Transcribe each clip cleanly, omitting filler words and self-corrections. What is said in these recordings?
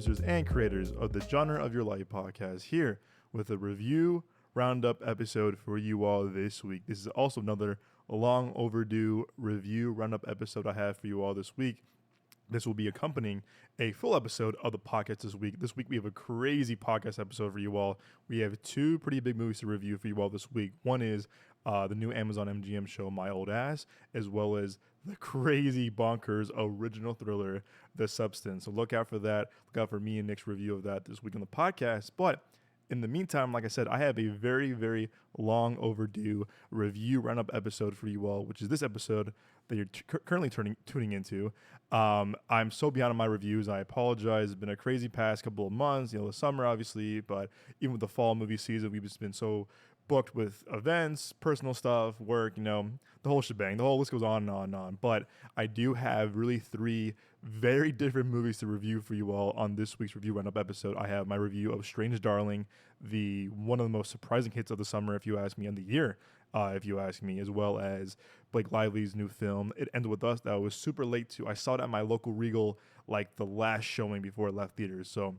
producers, and creators of the Genre of Your Life podcast, here with a review Roundup episode for you all this week. This is also another long overdue review Roundup episode I have for you all this week. This will be accompanying a full episode of the podcast this week. This week we have a crazy podcast episode for you all. We have two pretty big movies to review for you all this week. One is the new Amazon MGM show, My Old Ass, as well as the crazy bonkers original thriller, The Substance. So look out for that. Look out for me and Nick's review of that this week on the podcast. But in the meantime, like I said, I have a very, very long overdue review roundup episode for you all, which is this episode that you're currently tuning into. I'm so behind on my reviews. I apologize. It's been a crazy past couple of months, the summer, obviously, but even with the fall movie season, we've just been so booked with events, personal stuff, work, the whole shebang. The whole list goes on and on and on. But I do have really three very different movies to review for you all on this week's review roundup episode. I have my review of Strange Darling, one of the most surprising hits of the summer, if you ask me, and the year, if you ask me, as well as Blake Lively's new film, It Ended With Us, that I was super late to. I saw it at my local Regal, like the last showing before it left theaters. So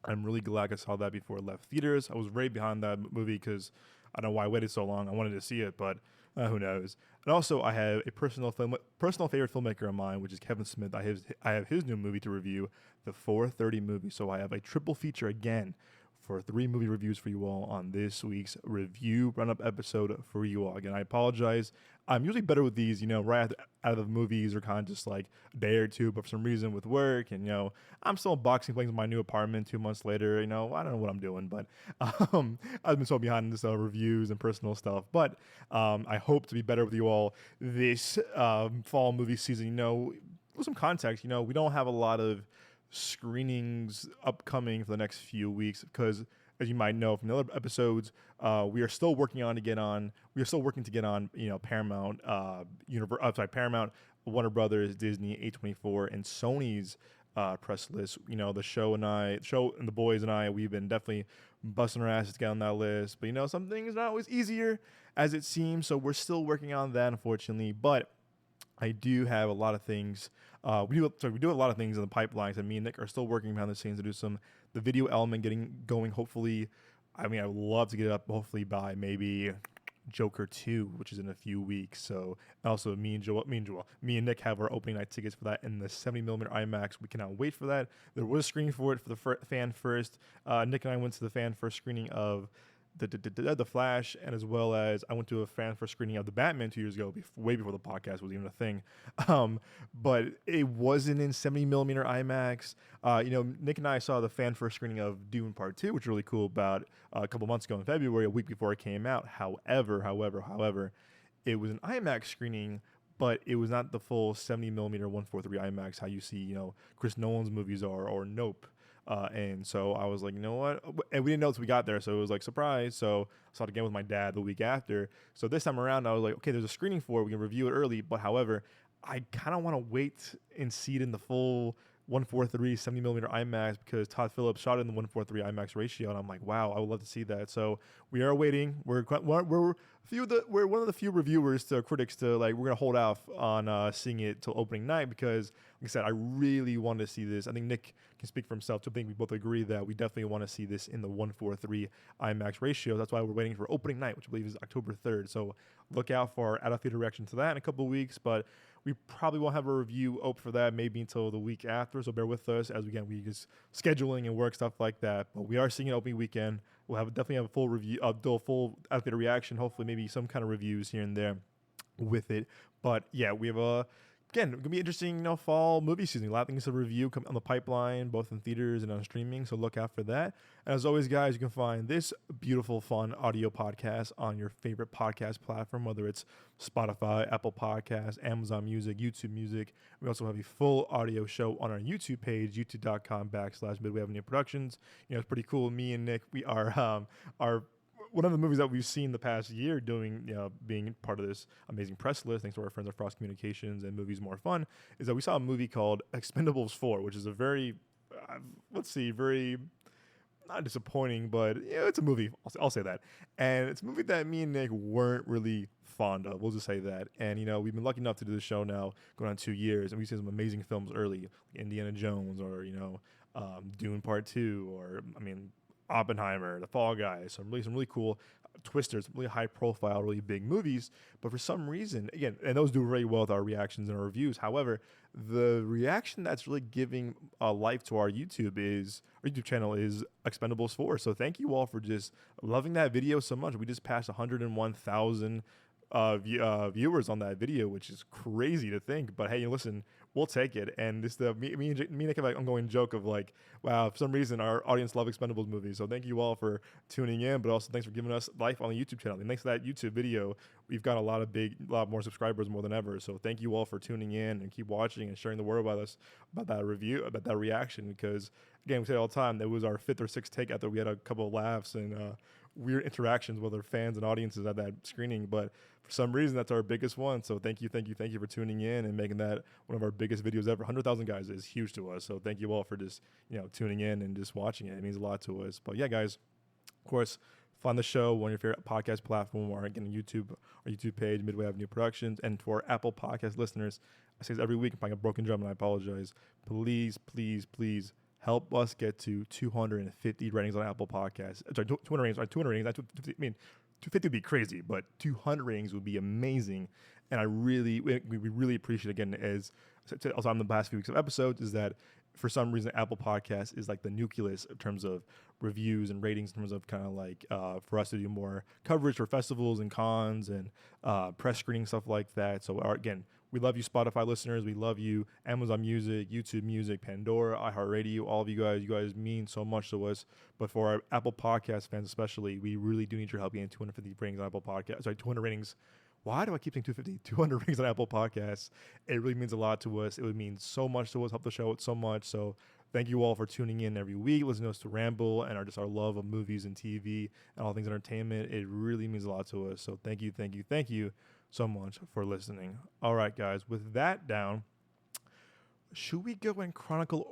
I'm really glad I saw that before it left theaters. I was very behind that movie because I don't know why I waited so long. I wanted to see it, but who knows? And also, I have a personal favorite filmmaker of mine, which is Kevin Smith. I have his new movie to review, the 4:30 movie. So I have a triple feature again for 3 movie reviews for you all on this week's review roundup episode for you all. Again, I apologize. I'm usually better with these, right out of the movies, or kind of just like a day or two, but for some reason with work and, I'm still unboxing things in my new apartment 2 months later, I don't know what I'm doing, but I've been so behind this reviews and personal stuff, but I hope to be better with you all this fall movie season. With some context, we don't have a lot of screenings upcoming for the next few weeks because, as you might know from the other episodes, we are still working to get on Paramount, Paramount, Warner Brothers, Disney, A24, and Sony's press list. The show and the boys and I, we've been definitely busting our asses to get on that list. But some things are not always easier as it seems, so we're still working on that, unfortunately. But I do have a lot of things. We do have a lot of things in the pipelines, and me and Nick are still working behind the scenes to do the video element getting going. Hopefully, I would love to get it up. Hopefully by maybe Joker 2, which is in a few weeks. So also me and Nick have our opening night tickets for that in the 70mm IMAX. We cannot wait for that. There was a screening for it for the fan first. Nick and I went to the fan first screening of the Flash, and as well as I went to a fan first screening of the Batman 2 years ago, way before the podcast was even a thing. But it wasn't in 70mm IMAX. Nick and I saw the fan first screening of Dune Part 2, which was really cool, about a couple months ago in February, a week before it came out. However, it was an IMAX screening, but it was not the full 70mm 143 IMAX, how you see, Chris Nolan's movies are, or Nope. And so I was like, you know what? And we didn't know until we got there, so it was like surprise. So I saw it again with my dad the week after. So this time around, I was like, okay, there's a screening for it. We can review it early. But however, I kind of want to wait and see it in the full 143 70mm IMAX because Todd Phillips shot it in the 143 IMAX ratio, and I'm like, wow, I would love to see that. So we are waiting. We're one of the few reviewers to critics to we're gonna hold off on seeing it till opening night because, like I said, I really want to see this. I think Nick can speak for himself. So I think we both agree that we definitely want to see this in the 143 IMAX ratio. That's why we're waiting for opening night, which I believe is October 3rd. So look out for our out-of-theater reaction to that in a couple of weeks, but we probably won't have a review open for that maybe until the week after, so bear with us as we just scheduling and work, stuff like that. But we are seeing an opening weekend. We'll definitely have a full review, full out-of-theater reaction, hopefully maybe some kind of reviews here and there with it. But yeah, we have again, it's going to be interesting, fall movie season. A lot of things to review come on the pipeline, both in theaters and on streaming, so look out for that. And as always, guys, you can find this beautiful, fun audio podcast on your favorite podcast platform, whether it's Spotify, Apple Podcasts, Amazon Music, YouTube Music. We also have a full audio show on our YouTube page, youtube.com/Midway Avenue Productions. It's pretty cool. Me and Nick, we are one of the movies that we've seen the past year being part of this amazing press list, thanks to our friends at Frost Communications and Movies More Fun, is that we saw a movie called Expendables 4, which is a very, very not disappointing, but it's a movie. I'll say that. And it's a movie that me and Nick weren't really fond of. We'll just say that. And, we've been lucky enough to do the show now going on 2 years, and we've seen some amazing films early, like Indiana Jones or, Dune Part Two, or I mean Oppenheimer, The Fall Guys, some really cool twisters, really high profile, really big movies. But for some reason, again, and those do very well with our reactions and our reviews. However, the reaction that's really giving life to our YouTube channel is Expendables 4. So thank you all for just loving that video so much. We just passed 101,000 viewers on that video, which is crazy to think. But hey, listen, we'll take it. And this me and Nick have an ongoing joke of like, wow, for some reason our audience love Expendables movies. So thank you all for tuning in, but also thanks for giving us life on the YouTube channel. And thanks to that YouTube video, we've got a lot more subscribers more than ever. So thank you all for tuning in and keep watching and sharing the word about us, about that review, about that reaction. Because again, we say it all the time, that was our 5th or 6th take after we had a couple of laughs and weird interactions with our fans and audiences at that screening. But for some reason, that's our biggest one. So thank you for tuning in and making that one of our biggest videos ever. 100,000 guys is huge to us. So thank you all for just, tuning in and just watching it. It means a lot to us. But yeah, guys, of course, find the show on your favorite podcast platform or again our YouTube page, Midway Avenue Productions. And for Apple Podcast listeners, I say this every week, I'm playing a broken drum and I apologize. Please, please, please help us get to 250 ratings on Apple Podcasts. Sorry, 200 ratings. 200 ratings. 250 would be crazy, but 200 ratings would be amazing. And we really appreciate it again, as also on the past few weeks of episodes, is that for some reason Apple Podcasts is like the nucleus in terms of reviews and ratings, in terms of kind of like for us to do more coverage for festivals and cons and press screening, stuff like that. So again, we love you, Spotify listeners. We love you, Amazon Music, YouTube Music, Pandora, iHeartRadio, all of you guys. You guys mean so much to us. But for our Apple Podcast fans especially, we really do need your help getting 250 ratings on Apple Podcasts. Sorry, 200 ratings. Why do I keep saying 250? 200 ratings on Apple Podcasts. It really means a lot to us. It would mean so much to us, help the show out so much. So thank you all for tuning in every week, listening to us to ramble and our love of movies and TV and all things entertainment. It really means a lot to us. So thank you so much for listening. All right, guys, with that down, should we go in chronological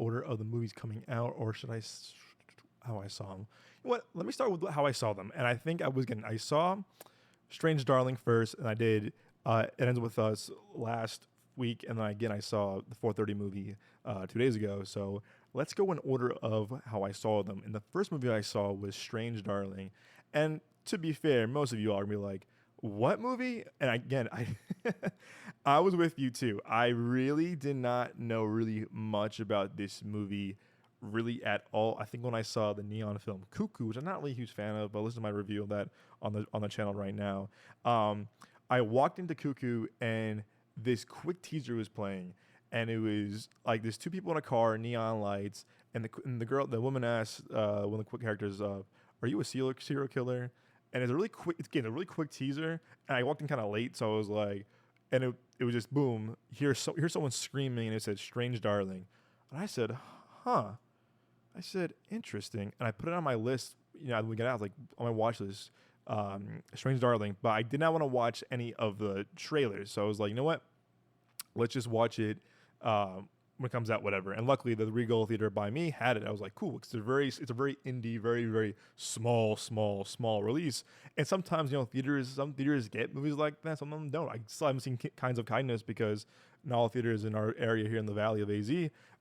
order of the movies coming out, or should how I saw them? You know what? Let me start with how I saw them. And I think I saw Strange Darling first, and I did It Ends With Us last week, and then again I saw the 4:30 movie 2 days ago. So let's go in order of how I saw them. And the first movie I saw was Strange Darling. And to be fair, most of you all are going to be like, what movie? And again, I was with you too. I really did not know really much about this movie really at all. I think when I saw the neon film Cuckoo, which I'm not really a huge fan of, but listen to my review of that on the channel right now. I walked into Cuckoo and this quick teaser was playing, and it was like there's 2 people in a car, neon lights, and the woman asked one of the quick characters, "Are you a serial killer?" And it's a really quick teaser. And I walked in kind of late, so I was like, and it was just boom. Here's someone screaming, and it said "Strange Darling," and I said, "Huh." I said, "Interesting," and I put it on my list. We got out, I was like, on my watch list, Strange Darling. But I did not want to watch any of the trailers, so I was like, you know what? Let's just watch it when it comes out, whatever. And luckily, the Regal Theater by me had it. I was like, cool. It's a very indie, very, very small release. And sometimes, some theaters get movies like that, some of them don't. I still haven't seen Kinds of Kindness because not all theaters in our area here in the Valley of AZ,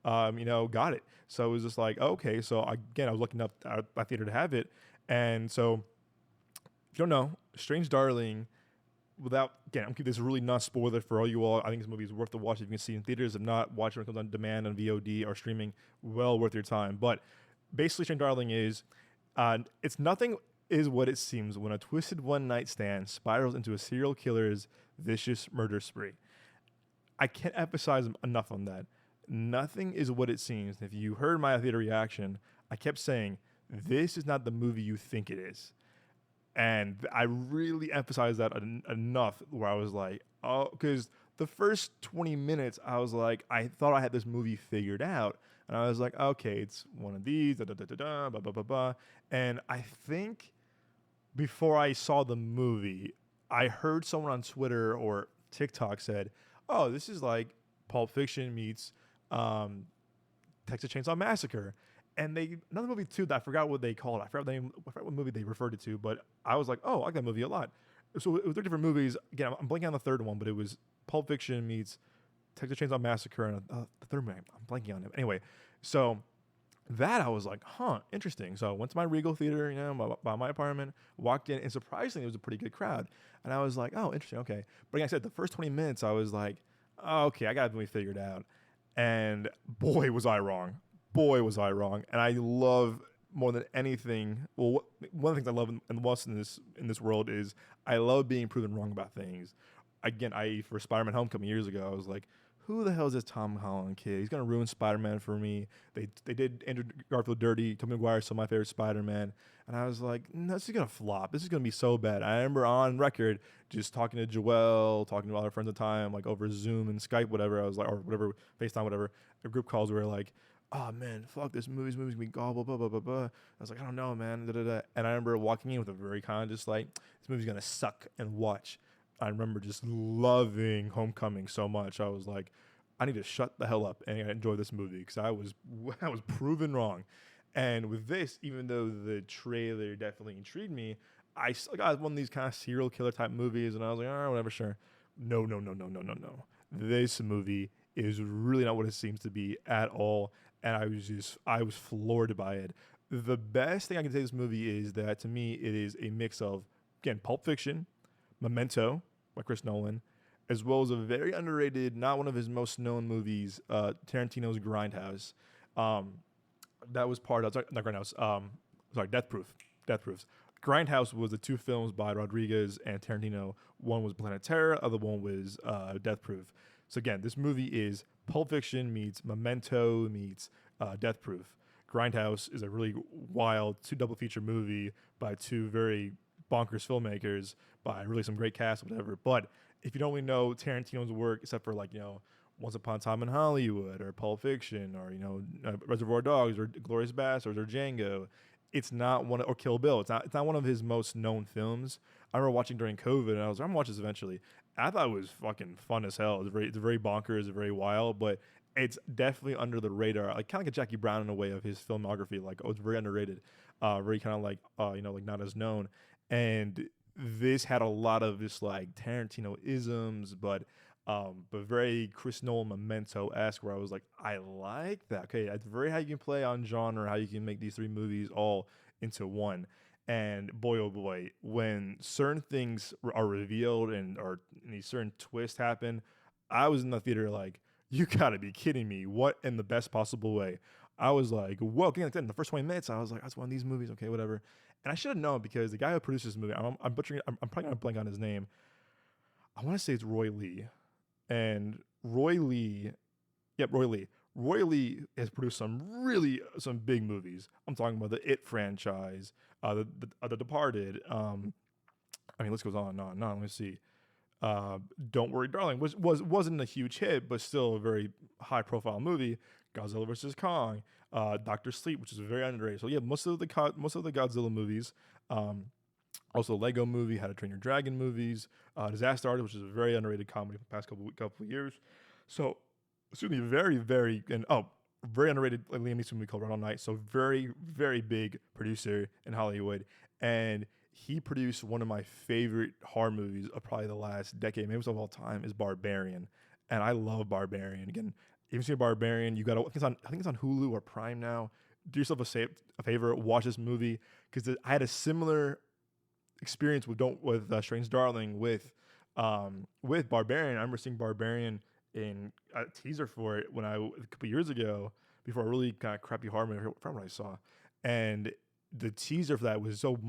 got it. So it was just like, okay. So I was looking up my theater to have it. And so, if you don't know, Strange Darling, I'm keeping this really not spoiler for all you all. I think this movie is worth the watch if you can see in theaters. If not, watch it when it comes on demand on VOD or streaming. Well worth your time. But basically, Strange Darling is, it's nothing is what it seems when a twisted one-night stand spirals into a serial killer's vicious murder spree. I can't emphasize enough on that. Nothing is what it seems. If you heard my theater reaction, I kept saying, this is not the movie you think it is. And I really emphasized that enough where I was like, oh, because the first 20 minutes, I was like, I thought I had this movie figured out. And I was like, okay, it's one of these, blah, blah, blah, blah. And I think before I saw the movie, I heard someone on Twitter or TikTok said, oh, this is like Pulp Fiction meets Texas Chainsaw Massacre. And another movie too that I forgot what they called. I forgot what movie they referred it to, but I was like, oh, I like that movie a lot. So it was 3 different movies. Again, I'm blanking on the third one, but it was Pulp Fiction meets Texas Chainsaw Massacre, and the third one I'm blanking on it. Anyway, So that I was like, huh, interesting. So I went to my Regal theater, by my apartment, walked in, and surprisingly, it was a pretty good crowd. And I was like, oh, interesting, okay. But like I said, the first 20 minutes, I was like, oh, okay, I got to be figured out. And boy, was I wrong. Boy, was I wrong. And I love more than anything. Well, one of the things I love in most in this world is I love being proven wrong about things. Again, for Spider-Man: Homecoming years ago, I was like, who the hell is this Tom Holland kid? He's gonna ruin Spider-Man for me. They did Andrew Garfield dirty. Tobey Maguire's still my favorite Spider-Man, and I was like, no, this is gonna flop. This is gonna be so bad. I remember on record just talking to Joelle, talking to all our friends at the time, like over Zoom and Skype, whatever. I was like, or whatever, FaceTime, whatever. A group calls where like, oh man, fuck this movie's gonna be gobble, blah blah blah blah. I was like, I don't know, man. Da, da, da. And I remember walking in with a very kind of just like, this movie's gonna suck and watch. I remember just loving Homecoming so much. I was like, I need to shut the hell up and enjoy this movie because I was proven wrong. And with this, even though the trailer definitely intrigued me, I still got one of these kind of serial killer type movies, and I was like, all right, whatever, sure. No, no, no, no, no, no, no. This movie is really not what it seems to be at all, and I was floored by it. The best thing I can say this movie is that to me it is a mix of, again, Pulp Fiction, Memento by Chris Nolan, as well as a very underrated, not one of his most known movies, Tarantino's Grindhouse. Um, that was part of, sorry, not Grindhouse, Death Proof. Death Proofs. Grindhouse was the two films by Rodriguez and Tarantino. One was Planet Terror, other one was Death Proof. So again, this movie is Pulp Fiction meets Memento meets Death Proof. Grindhouse is a really wild two double feature movie by two very bonkers filmmakers by really some great cast, whatever. But if you don't really know Tarantino's work, except for like, Once Upon a Time in Hollywood or Pulp Fiction or, Reservoir Dogs or Glorious Bastards or Django, it's not one, or Kill Bill. It's not one of his most known films. I remember watching during COVID, and I was like, I'm gonna watch this eventually. I thought it was fucking fun as hell. It's very bonkers, it's very wild, but it's definitely under the radar, like kind of like a Jackie Brown in a way of his filmography. Like, oh, it's very underrated, very kind of like, like not as known. And this had a lot of just like Tarantino isms, but very Chris Nolan Memento-esque, where I was like, I like that. Okay, that's very how you can play on genre, how you can make these three movies all into one. And boy, oh boy, when certain things are revealed and these certain twists happen, I was in the theater like, you gotta be kidding me. What in the best possible way? I was like, whoa, okay, in the first 20 minutes, I was like, that's one of these movies, okay, whatever. And I should have known because the guy who produced this movie, I'm butchering it, I'm probably gonna blank on his name. I want to say it's Roy Lee. And Roy Lee, yep, Roy Lee. Roy Lee has produced some big movies. I'm talking about the It franchise, the Departed. List goes on and on and on. Let me see. Don't Worry, Darling wasn't a huge hit, but still a very high profile movie. Godzilla vs Kong, Doctor Sleep, which is very underrated. So yeah, most of the Godzilla movies. Also, Lego Movie, How to Train Your Dragon movies, Disaster Artist, which is a very underrated comedy for the past couple of years. So, excuse me, very underrated Liam Neeson movie called Run All Night. So, very, very big producer in Hollywood. And he produced one of my favorite horror movies of probably the last decade, maybe of all time, is Barbarian. And I love Barbarian. Again, if you see Barbarian, I think it's on Hulu or Prime now. Do yourself a favor, watch this movie, because I had a similar experience with Strange Darling with Barbarian. I remember seeing Barbarian in a teaser for it a couple years ago before a really kind of crappy horror movie from what I saw, and the teaser for that was so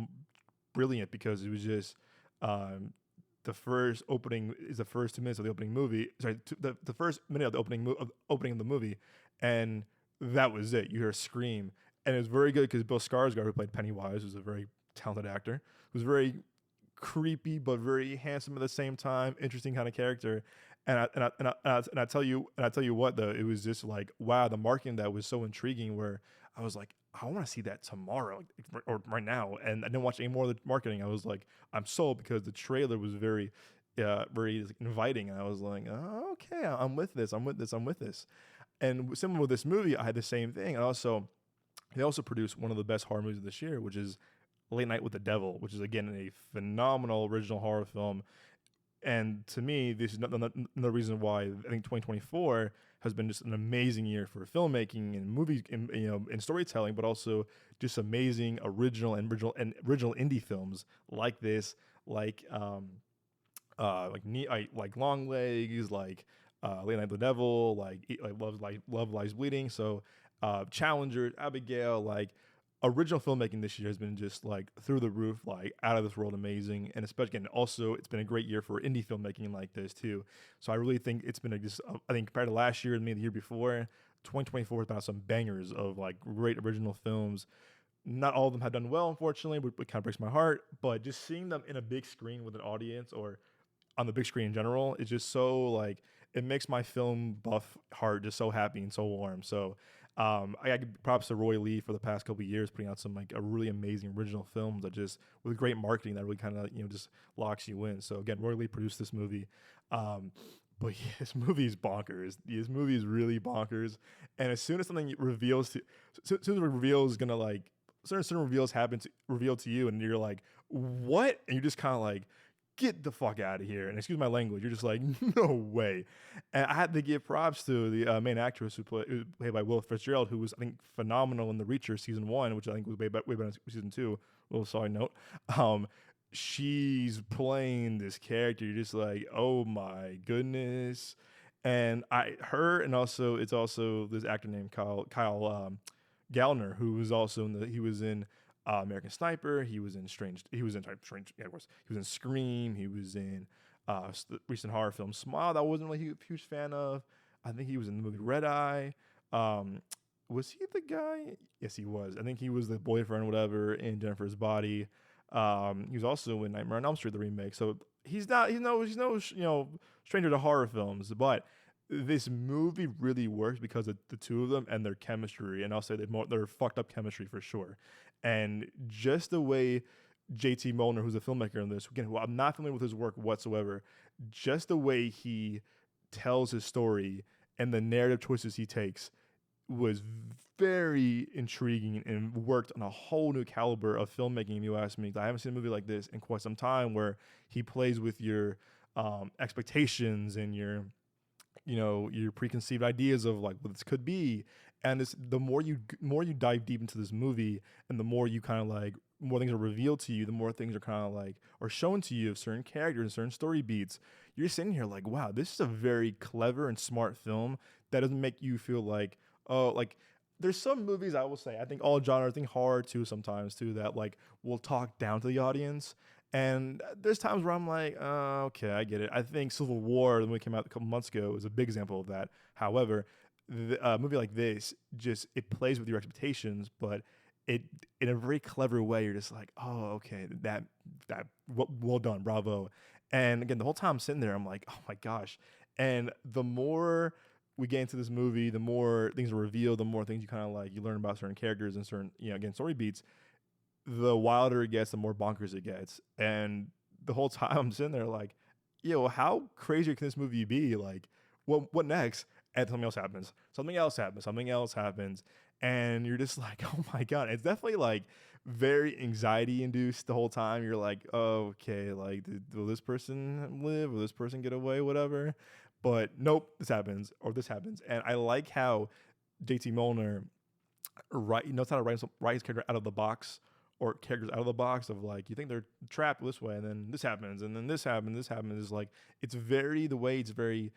brilliant because it was just the first opening is the first 2 minutes of the opening movie. Sorry, the first minute of the opening of the movie, and that was it. You hear a scream, and it was very good because Bill Skarsgård, who played Pennywise, was a very talented actor. Was very creepy but very handsome at the same time, interesting kind of character. And I tell you what though, it was just like, wow, the marketing that was so intriguing. Where I was like, I want to see that tomorrow or right now. And I didn't watch any more of the marketing. I was like, I'm sold because the trailer was very inviting, and I was like, oh, okay, I'm with this. And similar with this movie, I had the same thing. And they also produced one of the best horror movies of this year, which is Late Night with the Devil, which is again a phenomenal original horror film. And to me, this is another reason why I think 2024 has been just an amazing year for filmmaking and movies, and and storytelling, but also just amazing original indie films like this, like like Long Legs, like Late Night with the Devil, like Love Lies Bleeding. So Challenger, Abigail, like original filmmaking this year has been just like through the roof, like out of this world amazing. And especially, again, also it's been a great year for indie filmmaking like this too. So I really think it's been I think compared to last year and maybe the year before, 2024 has been out some bangers of like great original films. Not all of them have done well, unfortunately, which kind of breaks my heart. But just seeing them in a big screen with an audience, or on the big screen in general, is just so like it makes my film buff heart just so happy and so warm. So I give props to Roy Lee for the past couple of years putting out some like a really amazing original films that just with great marketing that really kind of just locks you in. So again, Roy Lee produced this movie. But yeah, this movie is bonkers. This movie is really bonkers. And as soon as something reveals to, as soon as a reveal is gonna like certain reveals reveal to you, and you're like, what? And you're just kind of like, get the fuck out of here. And excuse my language, you're just like, no way. And I had to give props to the main actress who played by Will Fitzgerald, who was, I think, phenomenal in The Reacher season 1, which I think was way better in season 2. Little side note. She's playing this character. You're just like, oh my goodness. And and also, it's also this actor named Kyle Gallner, who was also he was in American Sniper. He was in Strange. Yeah, of course. He was in Scream. He was in the recent horror film Smile that I wasn't really a huge fan of. I think he was in the movie Red Eye. Was he the guy? Yes, he was. I think he was the boyfriend, whatever, in Jennifer's Body. He was also in Nightmare on Elm Street, the remake. So he's no stranger to horror films, but this movie really works because of the two of them and their chemistry, and I'll say their fucked up chemistry for sure. And just the way JT Molnar, who's a filmmaker in this, again, who I'm not familiar with his work whatsoever, just the way he tells his story and the narrative choices he takes was very intriguing and worked on a whole new caliber of filmmaking, if you ask me. I haven't seen a movie like this in quite some time, where he plays with your expectations and your preconceived ideas of like what this could be. And the more you dive deep into this movie, and the more you kind of like more things are revealed to you, the more things are kind of like are shown to you of certain characters and certain story beats. You're sitting here like, wow, this is a very clever and smart film that doesn't make you feel like, oh, like there's some movies, I will say, I think all genres, I think horror too sometimes too, that like will talk down to the audience. And there's times where I'm like, okay, I get it. I think Civil War, the movie came out a couple months ago, is a big example of that. However, a movie like this, just it plays with your expectations, but it in a very clever way. You're just like, oh, okay, that well done, bravo. And again, the whole time I'm sitting there, I'm like, oh my gosh. And the more we get into this movie, the more things are revealed, the more things you kind of like you learn about certain characters and certain again story beats. The wilder it gets, the more bonkers it gets. And the whole time I'm sitting there like, yo, how crazy can this movie be? Like, what next? And something else happens. Something else happens. Something else happens. And you're just like, oh my God. It's definitely like very anxiety induced the whole time. You're like, oh, okay, like, will this person live? Will this person get away? Whatever. But nope, this happens or this happens. And I like how JT Molnar knows how to write his character out of the box, or characters out of the box of like, you think they're trapped this way, and then this happens, and then this happens. Is like, it's very, the way it's very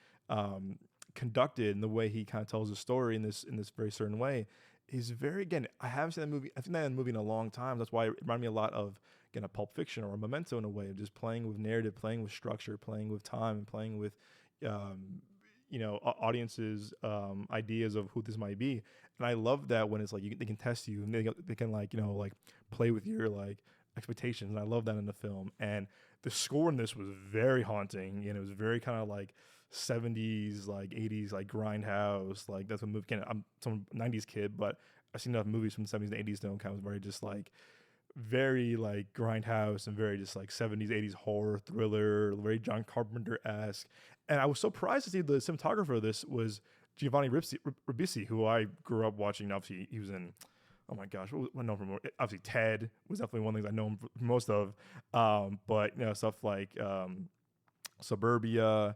conducted, and the way he kind of tells the story in this very certain way is very, again, I haven't seen that movie. I've seen that movie in a long time. That's why it reminded me a lot of, again, a Pulp Fiction or a Memento, in a way of just playing with narrative, playing with structure, playing with time, and playing with audiences ideas of who this might be. And I love that when it's like they can test you, and they can like like play with your like expectations. And I love that in the film. And the score in this was very haunting, and it was very kind of like 70s, like 80s, like grindhouse. Like that's what movie. Again, I'm some 90s kid, but I've seen enough movies from the 70s and 80s that kind of very just like very like grindhouse and very just like 70s 80s horror thriller, very John Carpenter-esque. And I was surprised to see the cinematographer of this was Giovanni Ribisi, who I grew up watching. Obviously, he was in, oh my gosh, what I know from, obviously Ted was definitely one of the things I know him most of. But stuff like Suburbia.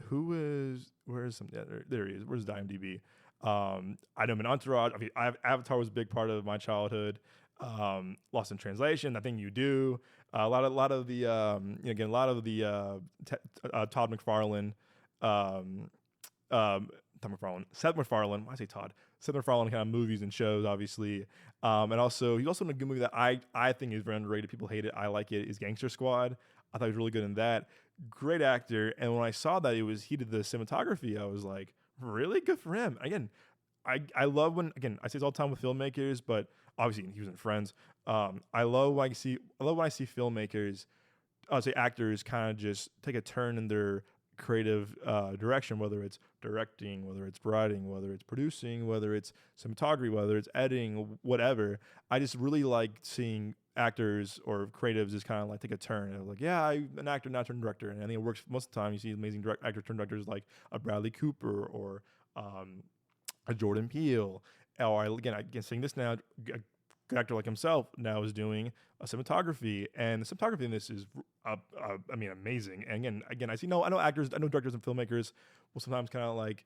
Who is where is some? Yeah, there he is. Where's the IMDb? I know in Entourage. I mean, Avatar was a big part of my childhood. Lost in Translation. I think you do. A lot of the again a lot of the Todd McFarlane, um, Todd McFarlane, Seth MacFarlane. Why I say Todd? Seth MacFarlane kind of movies and shows, obviously. And also he's also in a good movie that I think is very underrated. People hate it. I like it. Is Gangster Squad. I thought he was really good in that. Great actor. And when I saw that he did the cinematography, I was like, really good for him. Again, I love when again I say this all the time with filmmakers, but obviously he was in Friends. I love when I see filmmakers, I would say actors, kind of just take a turn in their creative direction, whether it's directing, whether it's writing, whether it's producing, whether it's cinematography, whether it's editing, whatever. I just really like seeing actors or creatives just kind of like take a turn and like, yeah, I'm an actor now turned director, and I think it works most of the time. You see amazing actor turned directors like a Bradley Cooper or um, a Jordan Peele. Or again saying this now, a good actor like himself now is doing a cinematography, and the cinematography in this is, I mean, amazing. And again, I know actors, I know directors and filmmakers will sometimes kind of like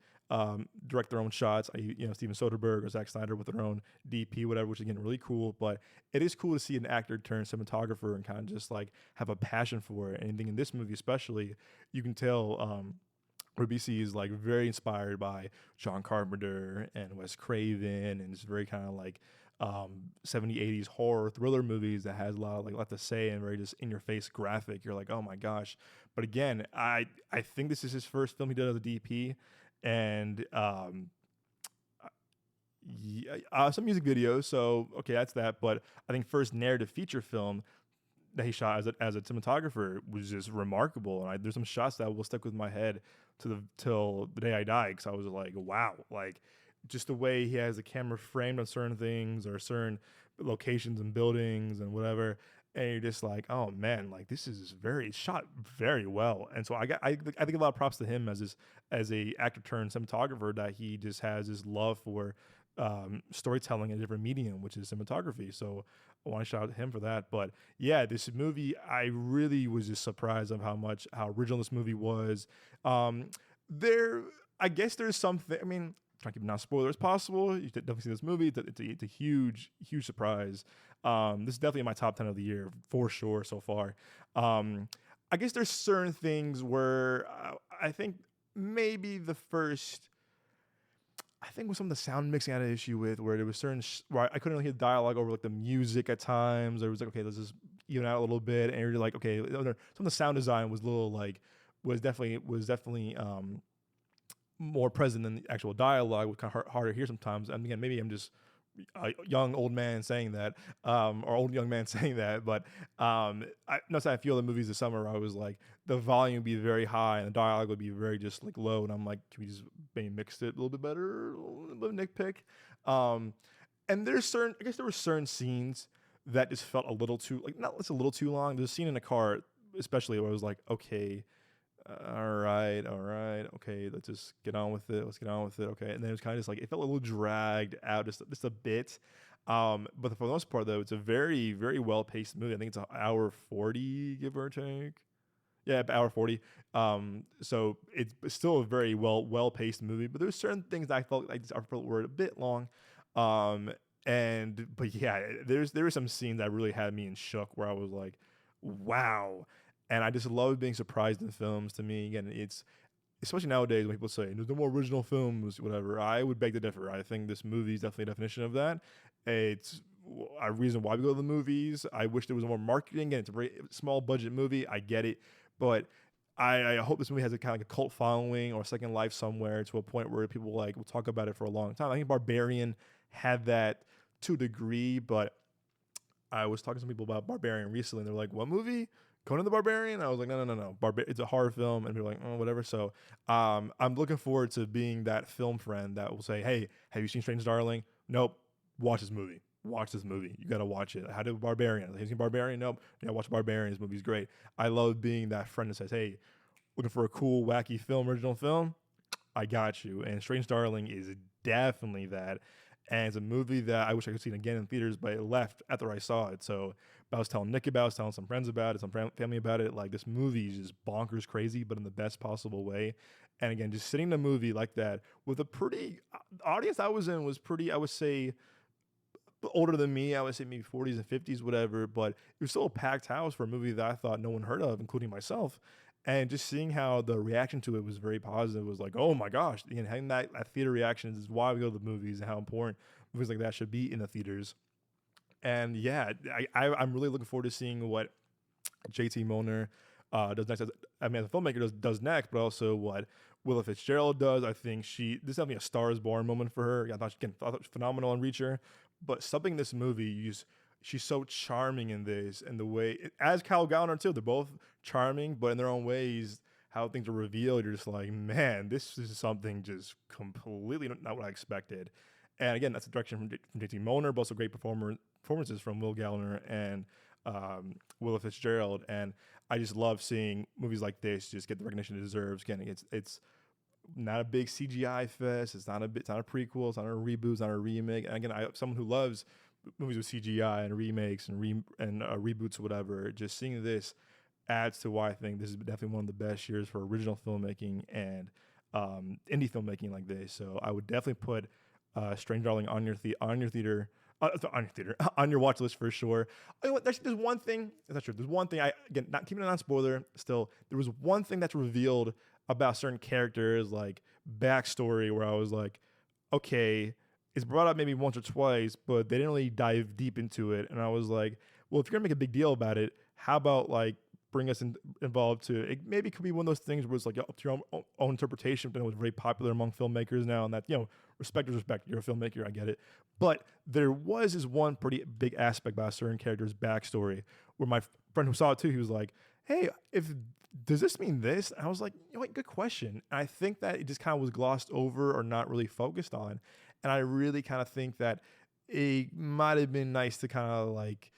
direct their own shots. Steven Soderbergh or Zack Snyder with their own DP, whatever, which is again really cool. But it is cool to see an actor turn cinematographer and kind of just like have a passion for it. And I think in this movie especially, you can tell. Ribisi is like very inspired by John Carpenter and Wes Craven, and it's very kind of like 70s, 80s horror thriller movies that has a lot of like lot to say and very just in your face graphic. You're like, oh my gosh. But again, I think this is his first film he did as a DP, and some music videos. So okay, that's that. But I think first narrative feature film that he shot as a cinematographer was just remarkable. And there's some shots that will stick with my head till the day I die, because I was like, wow, like just the way he has the camera framed on certain things or certain locations and buildings and whatever. And you're just like, oh man, like this is very shot very well. And so I think a lot of props to him as a actor turned cinematographer, that he just has this love for storytelling in a different medium, which is cinematography. So I want to shout out to him for that. But yeah, this movie, I really was just surprised of how original this movie was. There, I guess there's something. I mean, trying to keep not spoiler as possible. You should definitely see this movie. It's a huge surprise. This is definitely in my top 10 of the year for sure so far. I guess there's certain things where I think maybe the first. I think with some of the sound mixing I had an issue with, where there was certain where I couldn't really hear the dialogue over like the music at times. It was like, okay, let's just even out a little bit, and you're like, okay, some of the sound design was a little like was definitely more present than the actual dialogue. Was kind of hard to hear sometimes. And again, maybe I'm just a young old man saying that, or old young man saying that, but I noticed I feel the movies this summer, I was like, the volume would be very high and the dialogue would be very just like low, and I'm like, can we just maybe mix it a little bit better, a little bit of nitpick. And I guess there were certain scenes that just felt a little too, like, not it's a little too long. There's a scene in a car, especially, where I was like, okay, all right, okay, let's just get on with it. Let's get on with it, okay. And then it was kind of just like, it felt a little dragged out just a bit. But for the most part, though, it's a very, very well paced movie. I think it's an hour 40, give or take. Yeah, about hour 40. So it's still a very well paced movie. But there's certain things that I felt like were a bit long. But yeah, there were some scenes that really had me in shock, where I was like, wow. And I just love being surprised in films. To me, again, it's especially nowadays when people say there's no more original films, whatever. I would beg to differ. I think this movie is definitely a definition of that. It's a reason why we go to the movies. I wish there was more marketing, and it's a very small budget movie. I get it, but I hope this movie has a kind of like a cult following or a second life somewhere, to a point where people like will talk about it for a long time. I think Barbarian had that to a degree, but I was talking to some people about Barbarian recently, and they're like, "What movie? Conan the Barbarian?" I was like, no. It's a horror film. And they're like, oh, whatever. So I'm looking forward to being that film friend that will say, hey, have you seen Strange Darling? Nope. Watch this movie. Watch this movie. You got to watch it. How did Barbarian? Have you seen Barbarian? Nope. Yeah, watch Barbarian. This movie's great. I love being that friend that says, hey, looking for a cool, wacky film, original film? I got you. And Strange Darling is definitely that. And it's a movie that I wish I could see it again in theaters, but it left after I saw it. So I was telling Nick about it, I was telling some friends about it, some family about it. Like, this movie is just bonkers crazy, but in the best possible way. And again, just sitting in a movie like that with a pretty audience I was in was pretty, I would say, older than me. I would say maybe 40s and 50s, whatever. But it was still a packed house for a movie that I thought no one heard of, including myself. And just seeing how the reaction to it was very positive. It was like, oh my gosh, having that theater reaction is why we go to the movies and how important movies like that should be in the theaters. And yeah, I'm really looking forward to seeing what JT Milner does next. I mean, the filmmaker does next, but also what Willa Fitzgerald does. I think this is definitely a Star is Born moment for her. I thought she was phenomenal in Reacher, but something in this movie, she's so charming in this, and the way as Kyle Gallner too. They're both charming, but in their own ways. How things are revealed, you're just like, man, this is something just completely not what I expected. And again, that's the direction from JT Milner, but also great performances from Will Gallner and Willa Fitzgerald. And I just love seeing movies like this just get the recognition it deserves. Again, it's not a big CGI fest. It's not a prequel. It's not a reboot. It's not a remake. And again, someone who loves movies with CGI and remakes and reboots or whatever. Just seeing this adds to why I think this is definitely one of the best years for original filmmaking and indie filmmaking like this. So I would definitely put Strange Darling on your theater. On your watch list for sure. You know what, there's one thing. That's not true. There's one thing. Again, not keeping it on spoiler. Still, there was one thing that's revealed about certain characters, like backstory, where I was like, okay, it's brought up maybe once or twice, but they didn't really dive deep into it. And I was like, well, if you're gonna make a big deal about it, how about like bring us involved too? It maybe could be one of those things where it's like up to your own interpretation, but it was very popular among filmmakers now, and that, respect is respect. You're a filmmaker, I get it. But there was this one pretty big aspect about a certain character's backstory where my friend who saw it too, he was like, hey, does this mean this? And I was like, what, good question. And I think that it just kind of was glossed over or not really focused on. And I really kind of think that it might have been nice to kind of like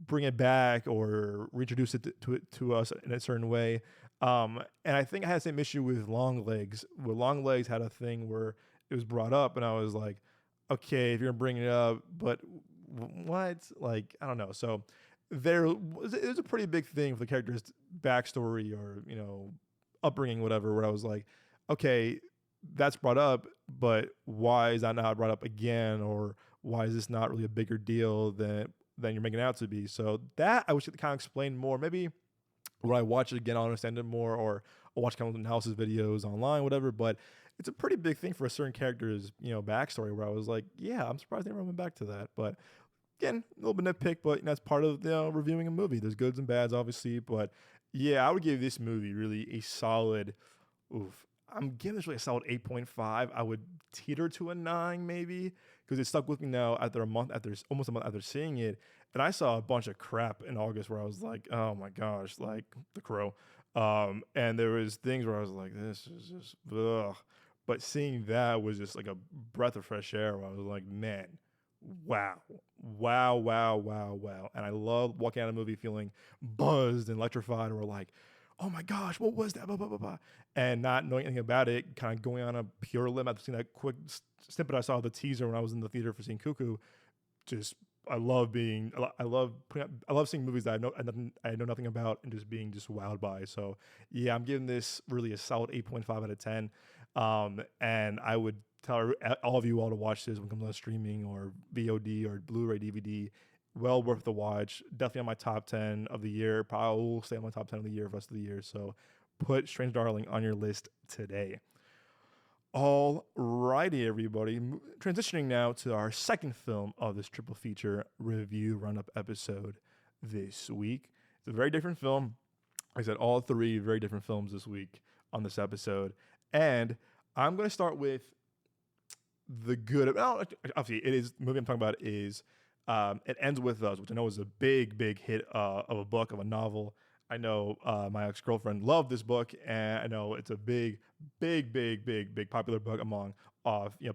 bring it back or reintroduce it to us in a certain way. And I think I had the same issue with Long Legs. Where Long Legs had a thing where it was brought up, and I was like, okay, if you're gonna bring it up, but what? Like, I don't know. So it was a pretty big thing for the character's backstory or upbringing, whatever. Where I was like, okay, that's brought up, but why is that not brought up again? Or why is this not really a bigger deal than you're making it out to be? So that I wish it kind of explained more. Maybe when I watch it again, I'll understand it more, or I'll watch kind of analysis videos online, whatever. But it's a pretty big thing for a certain character's, backstory where I was like, yeah, I'm surprised they never went back to that. But again, a little bit nitpick, but that's part of reviewing a movie. There's goods and bads, obviously. But yeah, I would give this movie really a solid, I'm giving this really a solid 8.5. I would teeter to a 9 maybe, because it stuck with me now almost a month after seeing it. And I saw a bunch of crap in August where I was like, oh my gosh, like The Crow. And there was things where I was like, this is just, ugh. But seeing that was just like a breath of fresh air where I was like, man, wow. And I love walking out of a movie feeling buzzed and electrified, or like, oh my gosh, what was that? Blah, blah, blah, blah. And not knowing anything about it, kind of going on a pure limb after seeing that quick snippet I saw of the teaser when I was in the theater for seeing Cuckoo. Just, I love seeing movies that I know nothing about and just being just wowed by. So yeah, I'm giving this really a solid 8.5 out of 10. And I would tell all of you all to watch this when it comes on streaming or VOD or Blu-ray DVD. Well worth the watch. Definitely on my top 10 of the year. Probably will stay on my top 10 of the year for the rest of the year. So put Strange Darling on your list today. All righty, everybody. Transitioning now to our second film of this triple feature review Roundup episode this week. It's a very different film. Like I said, all three very different films this week on this episode. And I'm going to start with the good. Well, obviously, the movie I'm talking about is It Ends With Us, which I know is a big hit of a book, of a novel. I know my ex-girlfriend loved this book, and I know it's a big popular book among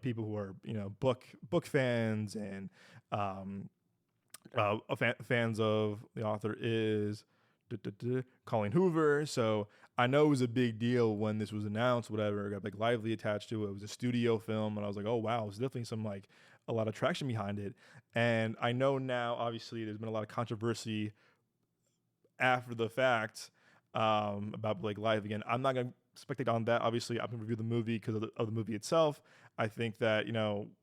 people who are book fans and fans of the author is Colleen Hoover. So I know it was a big deal when this was announced, whatever. It got like Lively attached to it. It was a studio film, and I was like, oh wow, there's definitely some like a lot of traction behind it. And I know now, obviously, there's been a lot of controversy after the fact about Blake Lively. Again, I'm not gonna speculate on that. Obviously, I'm gonna review the movie because of the movie itself. I think that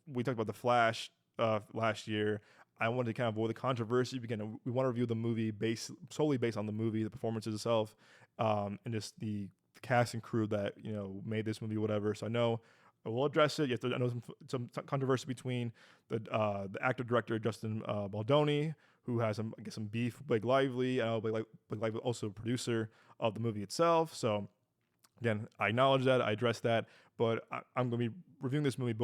we talked about the Flash last year. I wanted to kind of avoid the controversy. Again, we want to review the movie solely based on the movie, the performances itself, and just the cast and crew that made this movie, whatever. So I know we'll address it. I know some controversy between the actor director Justin Baldoni, who has some beef with Blake Lively. I know Blake Lively also a producer of the movie itself. So again, I acknowledge that, I address that, but I'm going to be reviewing this movie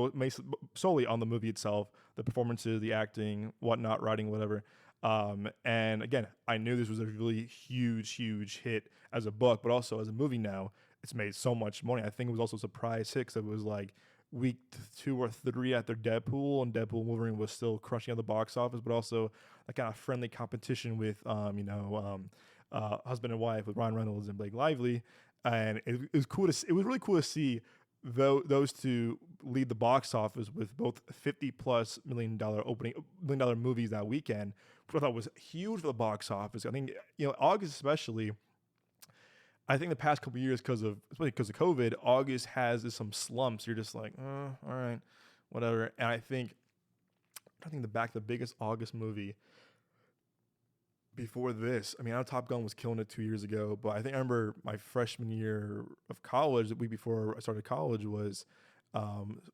solely on the movie itself, the performances, the acting, whatnot, writing, whatever. And again, I knew this was a really huge hit as a book, but also as a movie now, it's made so much money. I think it was also a surprise hit because it was like week 2 or 3 after Deadpool, and Deadpool and Wolverine was still crushing at the box office, but also a kind of friendly competition with, husband and wife with Ryan Reynolds and Blake Lively. And it was cool it was really cool to see those two lead the box office with both $50+ million movies that weekend, which I thought was huge for the box office. I think August especially. I think the past couple of years, especially because of COVID, August has some slumps. You're just like, all right, whatever. And I think the biggest August movie before this. I mean, I know Top Gun was killing it 2 years ago, but I think I remember my freshman year of college, the week before I started college, was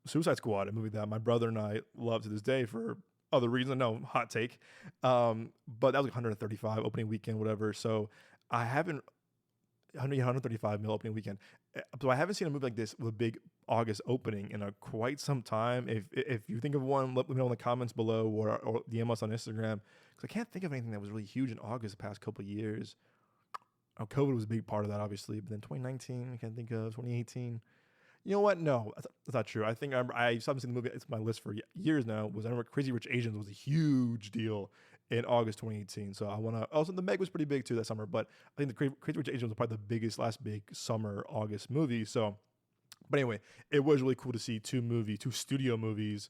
Suicide Squad, a movie that my brother and I love to this day for other reasons. No, hot take. But that was like 135 opening weekend, whatever. So I haven't 135 mil opening weekend. So I haven't seen a movie like this with a big August opening in quite some time. If you think of one, let me know in the comments below or DM us on Instagram, because I can't think of anything that was really huge in August the past couple of years. COVID was a big part of that, obviously, but then 2019, I can't think of 2018. You know what? No, that's not true. I think I haven't seen the movie. It's my list for years now. I remember Crazy Rich Asians was a huge deal in August 2018. So I want to. Also, The Meg was pretty big too that summer, but I think the Crazy Rich Asians was probably the last big summer August movie. So, but anyway, it was really cool to see two studio movies,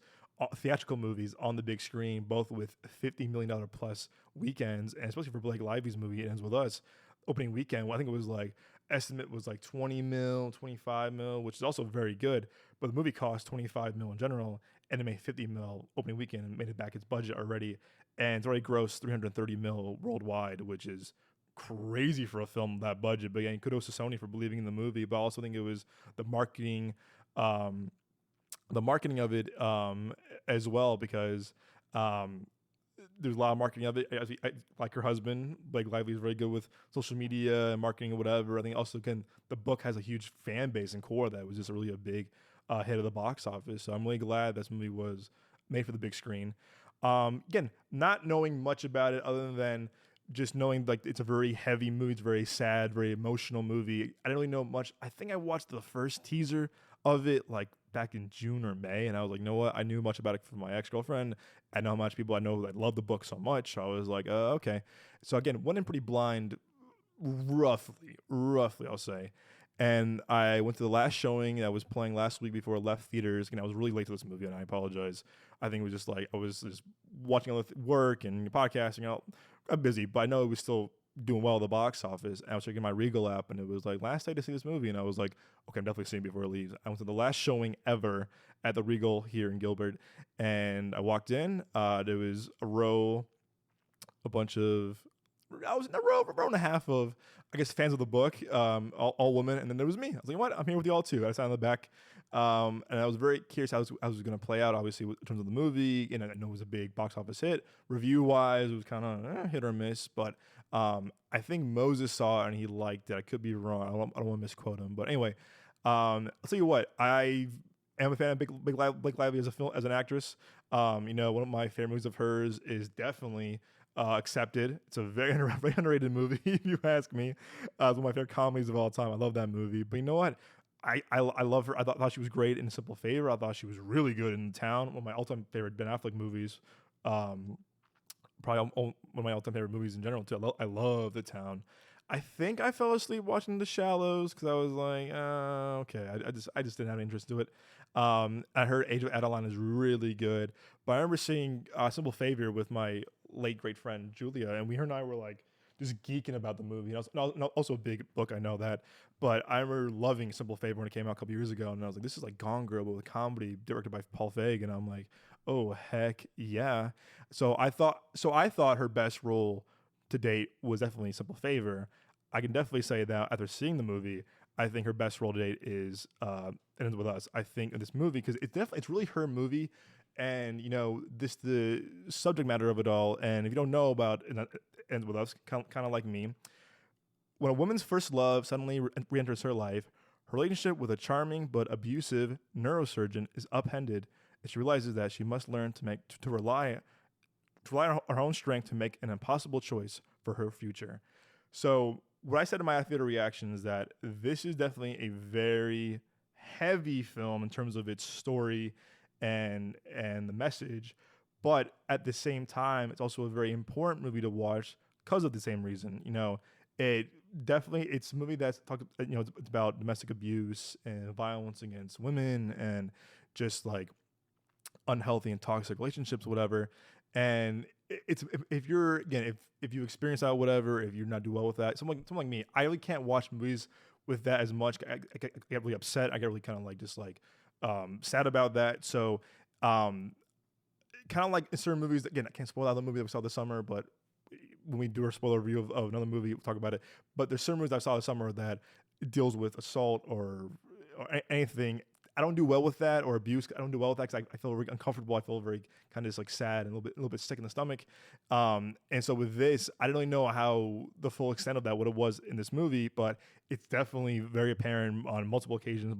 theatrical movies on the big screen, both with $50 million plus weekends, and especially for Blake Lively's movie, It Ends With Us, opening weekend. Well, I think it was like estimate was like 20 mil, 25 mil, which is also very good. But the movie cost 25 mil in general, and it made 50 mil opening weekend and made it back its budget already. And it's already grossed 330 mil worldwide, which is crazy for a film that budget. But again, kudos to Sony for believing in the movie. But I also think it was the marketing of it as well, because there's a lot of marketing of it. Like her husband, Blake Lively, is very good with social media and marketing or whatever. I think also the book has a huge fan base and core that was just really a big hit of the box office. So I'm really glad this movie was made for the big screen. Again, not knowing much about it other than just knowing like it's a very heavy movie, it's a very sad, very emotional movie. I didn't really know much. I think I watched the first teaser of it like back in June or May, and I was like, you know what? I knew much about it from my ex-girlfriend. I know how much people I know that love the book so much. So I was like, okay. So again, went in pretty blind, roughly, I'll say. And I went to the last showing that was playing last week before it left theaters, and I was really late to this movie, and I apologize. I think it was just like I was just watching all the work and podcasting. I'm busy, but I know it was still doing well at the box office. And I was checking my Regal app, and it was like last day to see this movie, and I was like, okay, I'm definitely seeing it before it leaves. I went to the last showing ever at the Regal here in Gilbert, and I walked in. There was a row, I was in a row and a half of, I guess, fans of the book, all women, and then there was me. I was like, what? I'm here with you all too. I sat in the back, and I was very curious how it was going to play out, obviously, in terms of the movie. I know it was a big box office hit. Review-wise, it was kind of hit or miss, but I think Moses saw it and he liked it. I could be wrong. I don't want to misquote him. But anyway, I'll tell you what, I am a fan of Blake Lively as an actress. One of my favorite movies of hers is definitely Accepted. It's a very underrated movie, if you ask me. It's one of my favorite comedies of all time. I love that movie. But you know what? I love her. I thought she was great in A Simple Favor. I thought she was really good in The Town. One of my all-time favorite Ben Affleck movies. Probably one of my all-time favorite movies in general, too. I love The Town. I think I fell asleep watching The Shallows because I was like, okay, I just didn't have any interest to it. I heard Age of Adeline is really good, but I remember seeing Simple Favor with my late great friend Julia, and her and I were like just geeking about the movie. And also a big book, I know that, but I remember loving Simple Favor when it came out a couple years ago, and I was like, this is like Gone Girl but with comedy, directed by Paul Feig, and I'm like, oh heck yeah. So I thought her best role to date was definitely Simple Favor. I can definitely say that after seeing the movie, I think her best role to date is It Ends With Us. I think in this movie, because it's really her movie, and this the subject matter of it all. And if you don't know about It Ends With Us, kind of like me, when a woman's first love suddenly re-enters her life, her relationship with a charming but abusive neurosurgeon is upended, and she realizes that she must learn to rely on her own strength to make an impossible choice for her future. So, what I said in my theater reaction is that this is definitely a very heavy film in terms of its story and the message, but at the same time, it's also a very important movie to watch because of the same reason. It it's a movie that's it's about domestic abuse and violence against women and just like unhealthy and toxic relationships, whatever. And it's if you're again if you experience that, whatever, if you're not do well with that, someone like me, I really can't watch movies with that as much. I get really upset. I get really kind of like just like sad about that. So um, kind of like in certain movies, again, I can't spoil out the movie that we saw this summer, but when we do our spoiler review of another movie, we'll talk about it. But there's certain movies I saw this summer that deals with assault or anything. I don't do well with that, or abuse. I don't do well with that because I feel very uncomfortable. I feel very kind of just like sad and a little bit sick in the stomach. And so with this, I don't really know how the full extent of that, what it was in this movie, but it's definitely very apparent on multiple occasions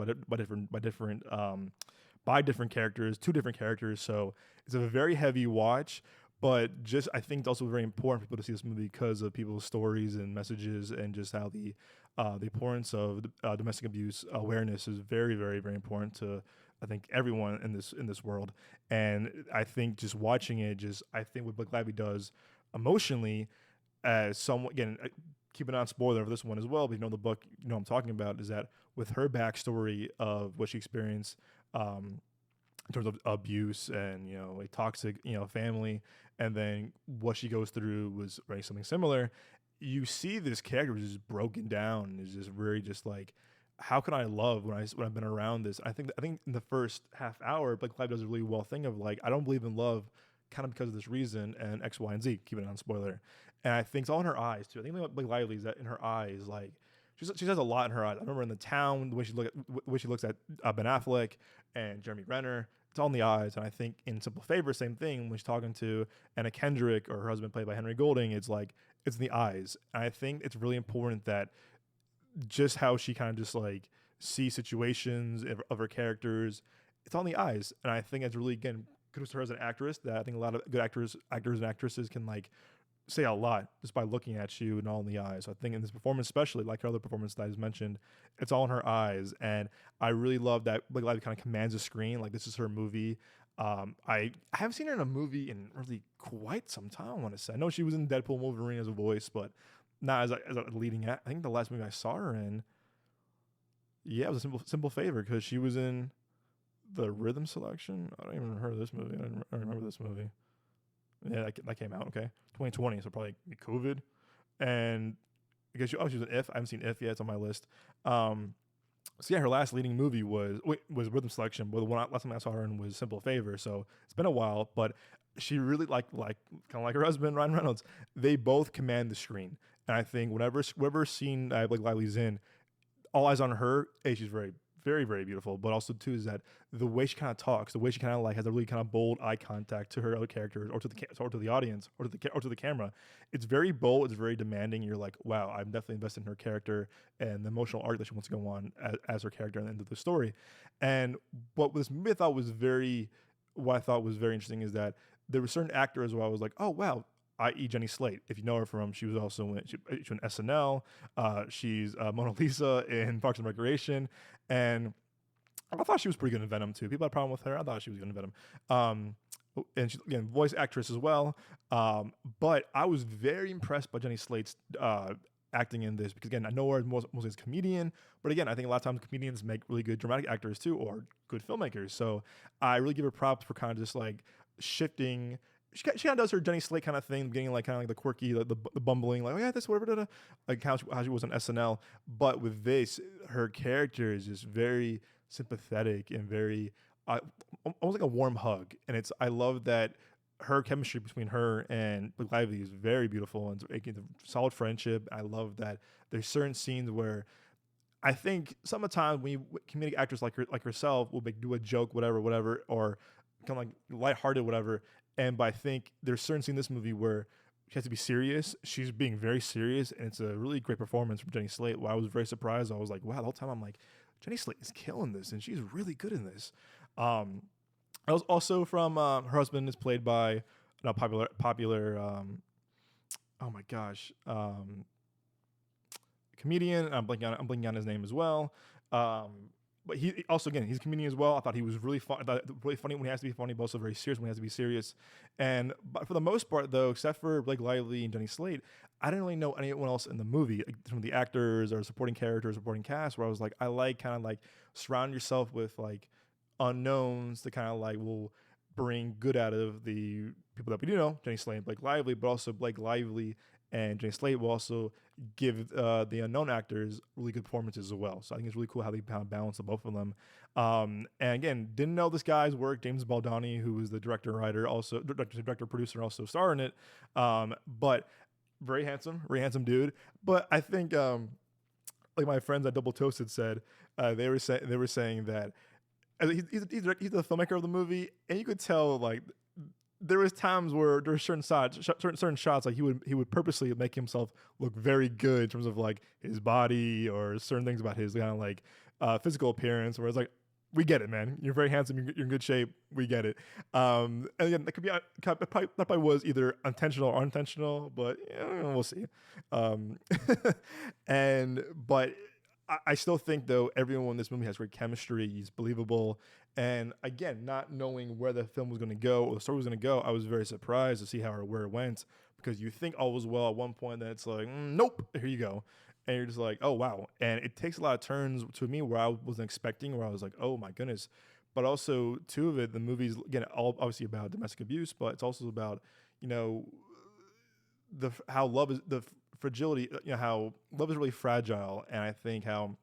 by different characters, two different characters. So it's a very heavy watch. But just I think it's also very important for people to see this movie because of people's stories and messages and just how the importance of domestic abuse awareness is very, very, very important to I think everyone in this world. And I think just watching it, just I think what Blake Lively does emotionally, as someone again, keep it on spoiler for this one as well. But the book, what I'm talking about is that with her backstory of what she experienced. In terms of abuse and a toxic family, and then what she goes through was right something similar. You see this character is just broken down, is just very just like, how can I love when I've been around this? I think in the first half hour, Blake Lively does a really well thing of like, I don't believe in love, kind of because of this reason and X, Y, and Z. Keep it on spoiler, and I think it's all in her eyes too. I think what Blake Lively is that in her eyes, like she says a lot in her eyes. I remember in The Town, the way she looks at Ben Affleck and Jeremy Renner. It's all in the eyes. And I think in Simple Favor, same thing. When she's talking to Anna Kendrick or her husband, played by Henry Golding, it's like it's in the eyes. And I think it's really important that just how she kind of just like sees situations of her characters, it's all in the eyes. And I think it's really again kudos to her as an actress. That I think a lot of good actors and actresses can like say a lot just by looking at you and all in the eyes. So I think in this performance, especially like her other performance that I just mentioned, it's all in her eyes. And I really love that Blake Lively kind of commands the screen. Like this is her movie. I haven't seen her in a movie in really quite some time, I want to say. I know she was in Deadpool and Wolverine as a voice, but not as a leading act. I think the last movie I saw her in, yeah, it was a Simple Favor because she was in The Rhythm Selection. I don't even remember this movie. I don't remember this movie. Yeah, that came out, okay. 2020, so probably COVID. And I guess she was an If. I haven't seen If yet. It's on my list. So yeah, her last leading movie was Rhythm Selection, but the last time I saw her in was Simple Favor. So it's been a while, but she really like kind of like her husband Ryan Reynolds. They both command the screen, and I think whatever scene Blake Lively's in, all eyes on her. She's very, very, very beautiful. But also too is that the way she kind of talks, the way she kind of like has a really kind of bold eye contact to her other characters or to the audience or to the camera. It's very bold. It's very demanding. You're like, wow, I'm definitely invested in her character and the emotional arc that she wants to go on as her character and the end of the story. And what this movie what I thought was very interesting is that there were certain actors where I was like, oh wow, i.e. Jenny Slate. If you know her from, she was also in SNL. She's Mona Lisa in Parks and Recreation, and I thought she was pretty good in Venom too. People had a problem with her. I thought she was good in Venom. And she's again voice actress as well. But I was very impressed by Jenny Slate's acting in this, because again, I know her mostly as a comedian, but again, I think a lot of times comedians make really good dramatic actors too, or good filmmakers. So I really give her props for kind of just like shifting. She kind of does her Jenny Slate kind of thing, getting like kind of like the quirky, the bumbling, like, oh yeah, this whatever, da, da, like how she was on SNL. But with this, her character is just very sympathetic and very almost like a warm hug. And I love that her chemistry between her and Blake Lively is very beautiful and it's making a solid friendship. I love that there's certain scenes where I think sometimes when comedic actors like herself will do a joke, whatever, or kind of like lighthearted, whatever. But I think there's certain scenes in this movie where she has to be serious. She's being very serious, and it's a really great performance from Jenny Slate. Where I was very surprised. I was like, wow, the whole time I'm like, Jenny Slate is killing this, and she's really good in this. I was also from her husband is played by a popular oh my gosh, comedian. I'm blanking on his name as well. But he also, again, he's a comedian as well. I thought he was really fun. I thought really funny when he has to be funny, but also very serious when he has to be serious. But for the most part, though, except for Blake Lively and Jenny Slate, I didn't really know anyone else in the movie, like some of the actors or supporting characters, supporting cast. Where I was like, I like kind of like surround yourself with like unknowns to kind of like will bring good out of the people that we do know, Jenny Slate and Blake Lively, but also Blake Lively and Jenny Slate will also give the unknown actors really good performances as well. So I think it's really cool how they kind of balance the both of them. And again, didn't know this guy's work, James Baldoni, who is the director, writer, also director, producer, also star in it. But very handsome dude. But I think like my friends at Double Toasted said, they were saying that he's the filmmaker of the movie, and you could tell like there was times where there were certain shots like he would purposely make himself look very good in terms of like his body or certain things about his kind of like physical appearance, where it's like, we get it, man. You're very handsome. You're in good shape. We get it. And again, that probably was either intentional or unintentional, but we'll see. But I still think, though, everyone in this movie has great chemistry. He's believable. And again, not knowing where the film was going to go or the story was going to go, I was very surprised to see where it went, because you think all was well at one point, then it's like, nope, here you go. And you're just like, oh, wow. And it takes a lot of turns to me where I wasn't expecting, where I was like, oh, my goodness. But also, two of it, the movie's, again, all obviously about domestic abuse, but it's also about, how love is, the fragility, how love is really fragile. And I think how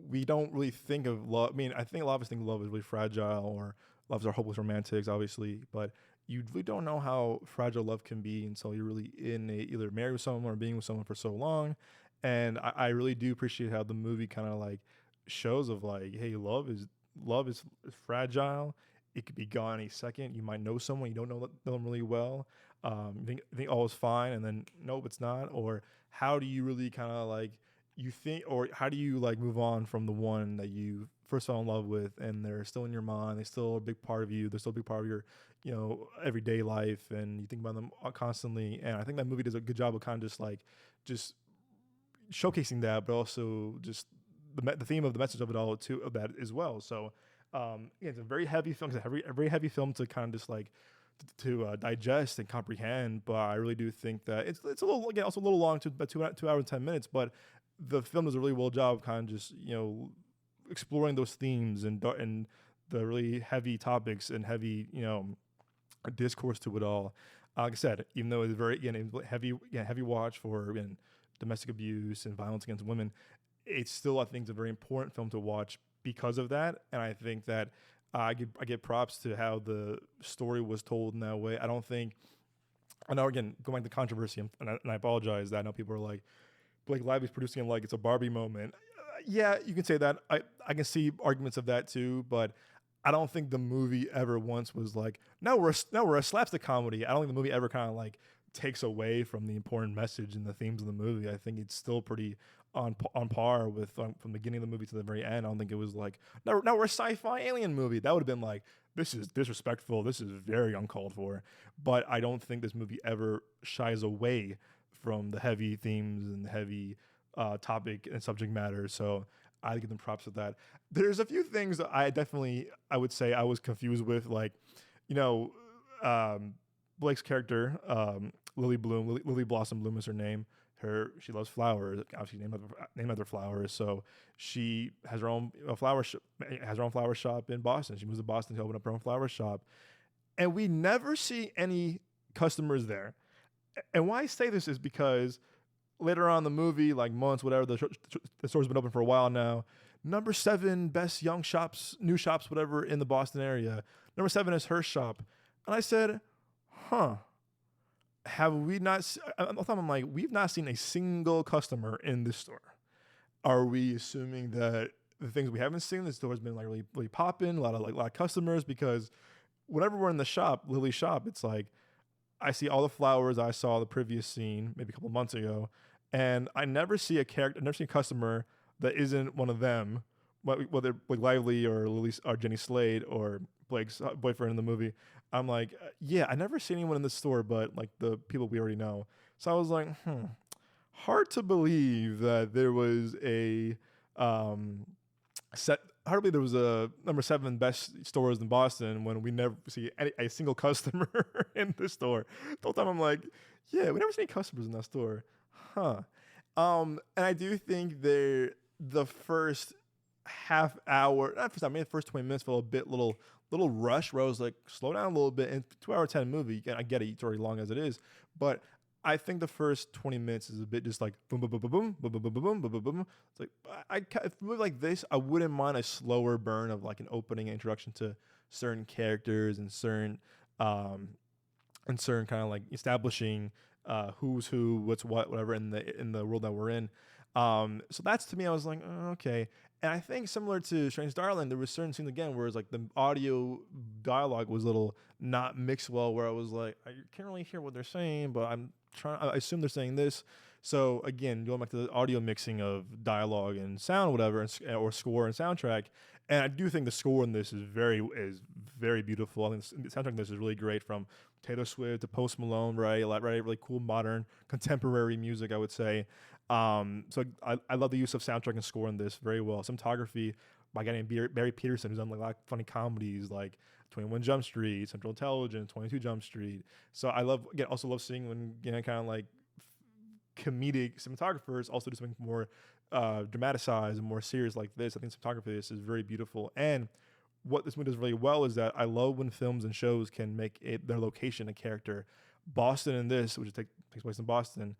we don't really think of love. I mean, I think a lot of us think love is really fragile, or loves are hopeless romantics, obviously, but you really don't know how fragile love can be until you're really either married with someone or being with someone for so long. And I really do appreciate how the movie kind of like shows of like, hey, love is fragile. It could be gone any second. You might know someone, you don't know them really well. You think all is fine, and then nope, it's not. Or how do you really kind of like you think, or how do you like move on from the one that you first fell in love with, and they're still in your mind, they're still a big part of you, they're still a big part of your everyday life, and you think about them constantly. And I think that movie does a good job of kind of just showcasing that, but also just the theme of the message of it all too, of that as well. So it's a very heavy film, a very heavy film to kind of just like to digest and comprehend. But I really do think that it's a little, again, also a little long, to about 2 hours and 10 minutes, but the film does a really well job of kind of just exploring those themes and the really heavy topics and heavy discourse to it all. Like I said, even though it's very heavy watch for domestic abuse and violence against women, it's still, I think, it's a very important film to watch because of that. And I think that I give props to how the story was told in that way. I know, again, going back to controversy, and I apologize that I know people are like, Blake Lively's producing it like it's a Barbie moment. Yeah, you can say that. I can see arguments of that too, but I don't think the movie ever once was like, no, we're a slapstick comedy. I don't think the movie ever kind of like takes away from the important message and the themes of the movie. I think it's still pretty on par with from the beginning of the movie to the very end. I don't think it was like, no, we're a sci-fi alien movie. That would have been like, this is disrespectful. This is very uncalled for. But I don't think this movie ever shies away from the heavy themes and the heavy topic and subject matter. So I give them props for that. There's a few things that I would say I was confused with, like, Blake's character, Lily Blossom Bloom is her name. she loves flowers, obviously named after flowers. So she has her own has her own flower shop in Boston. She moves to Boston to open up her own flower shop, and we never see any customers there. And why I say this is because later on in the movie, like months, whatever, the store's been open for a while now. Number 7 best young shops, new shops, whatever in the Boston area. Number 7 is her shop, and I said, "Huh." Have we not? I'm like, we've not seen a single customer in this store. Are we assuming that the things we haven't seen, the store's been like really, really popping, a lot of customers? Because whenever we're in the shop, Lily's shop, it's like I see all the flowers I saw the previous scene, maybe a couple months ago, and I never see I never see a customer that isn't one of them, whether Blake Lively or Jenny Slade or Blake's boyfriend in the movie. I'm like, yeah, I never see anyone in this store but like the people we already know. So I was like, hard to believe that there was a hard to believe there was a number 7 best stores in Boston when we never see a single customer in this store. The whole time I'm like, yeah, we never see any customers in that store, huh? And I do think the first half hour, not first, I mean the first 20 minutes felt a bit little rush where I was like, slow down a little bit. And 2 hour 10 movie, I get it, it's already long as it is, but I think the first 20 minutes is a bit just like boom, boom, boom, boom, boom, boom, boom, boom, boom, boom, boom. It's like if a movie like this, I wouldn't mind a slower burn of like an opening introduction to certain characters and certain kind of like establishing who's who, what's what, whatever in the world that we're in. So that's, to me, I was like, oh, okay. And I think similar to Strange Darling, there was certain scenes again where it's like the audio dialogue was a little not mixed well, where I was like, I can't really hear what they're saying, but I assume they're saying this. So again, going back to the audio mixing of dialogue and sound, whatever, or score and soundtrack. And I do think the score in this is very beautiful. I think the soundtrack in this is really great, from Taylor Swift to Post Malone, right? Really cool, modern, contemporary music, I would say. So I love the use of soundtrack and score in this very well. Cinematography by a guy named Barry Peterson, who's done like a lot of funny comedies like 21 Jump Street, Central Intelligence, 22 Jump Street. So I also love seeing when kind of like comedic cinematographers also do something more dramatized and more serious like this. I think cinematography this is very beautiful. And what this movie does really well is that I love when films and shows can make their location a character. Boston in this, which takes place in Boston,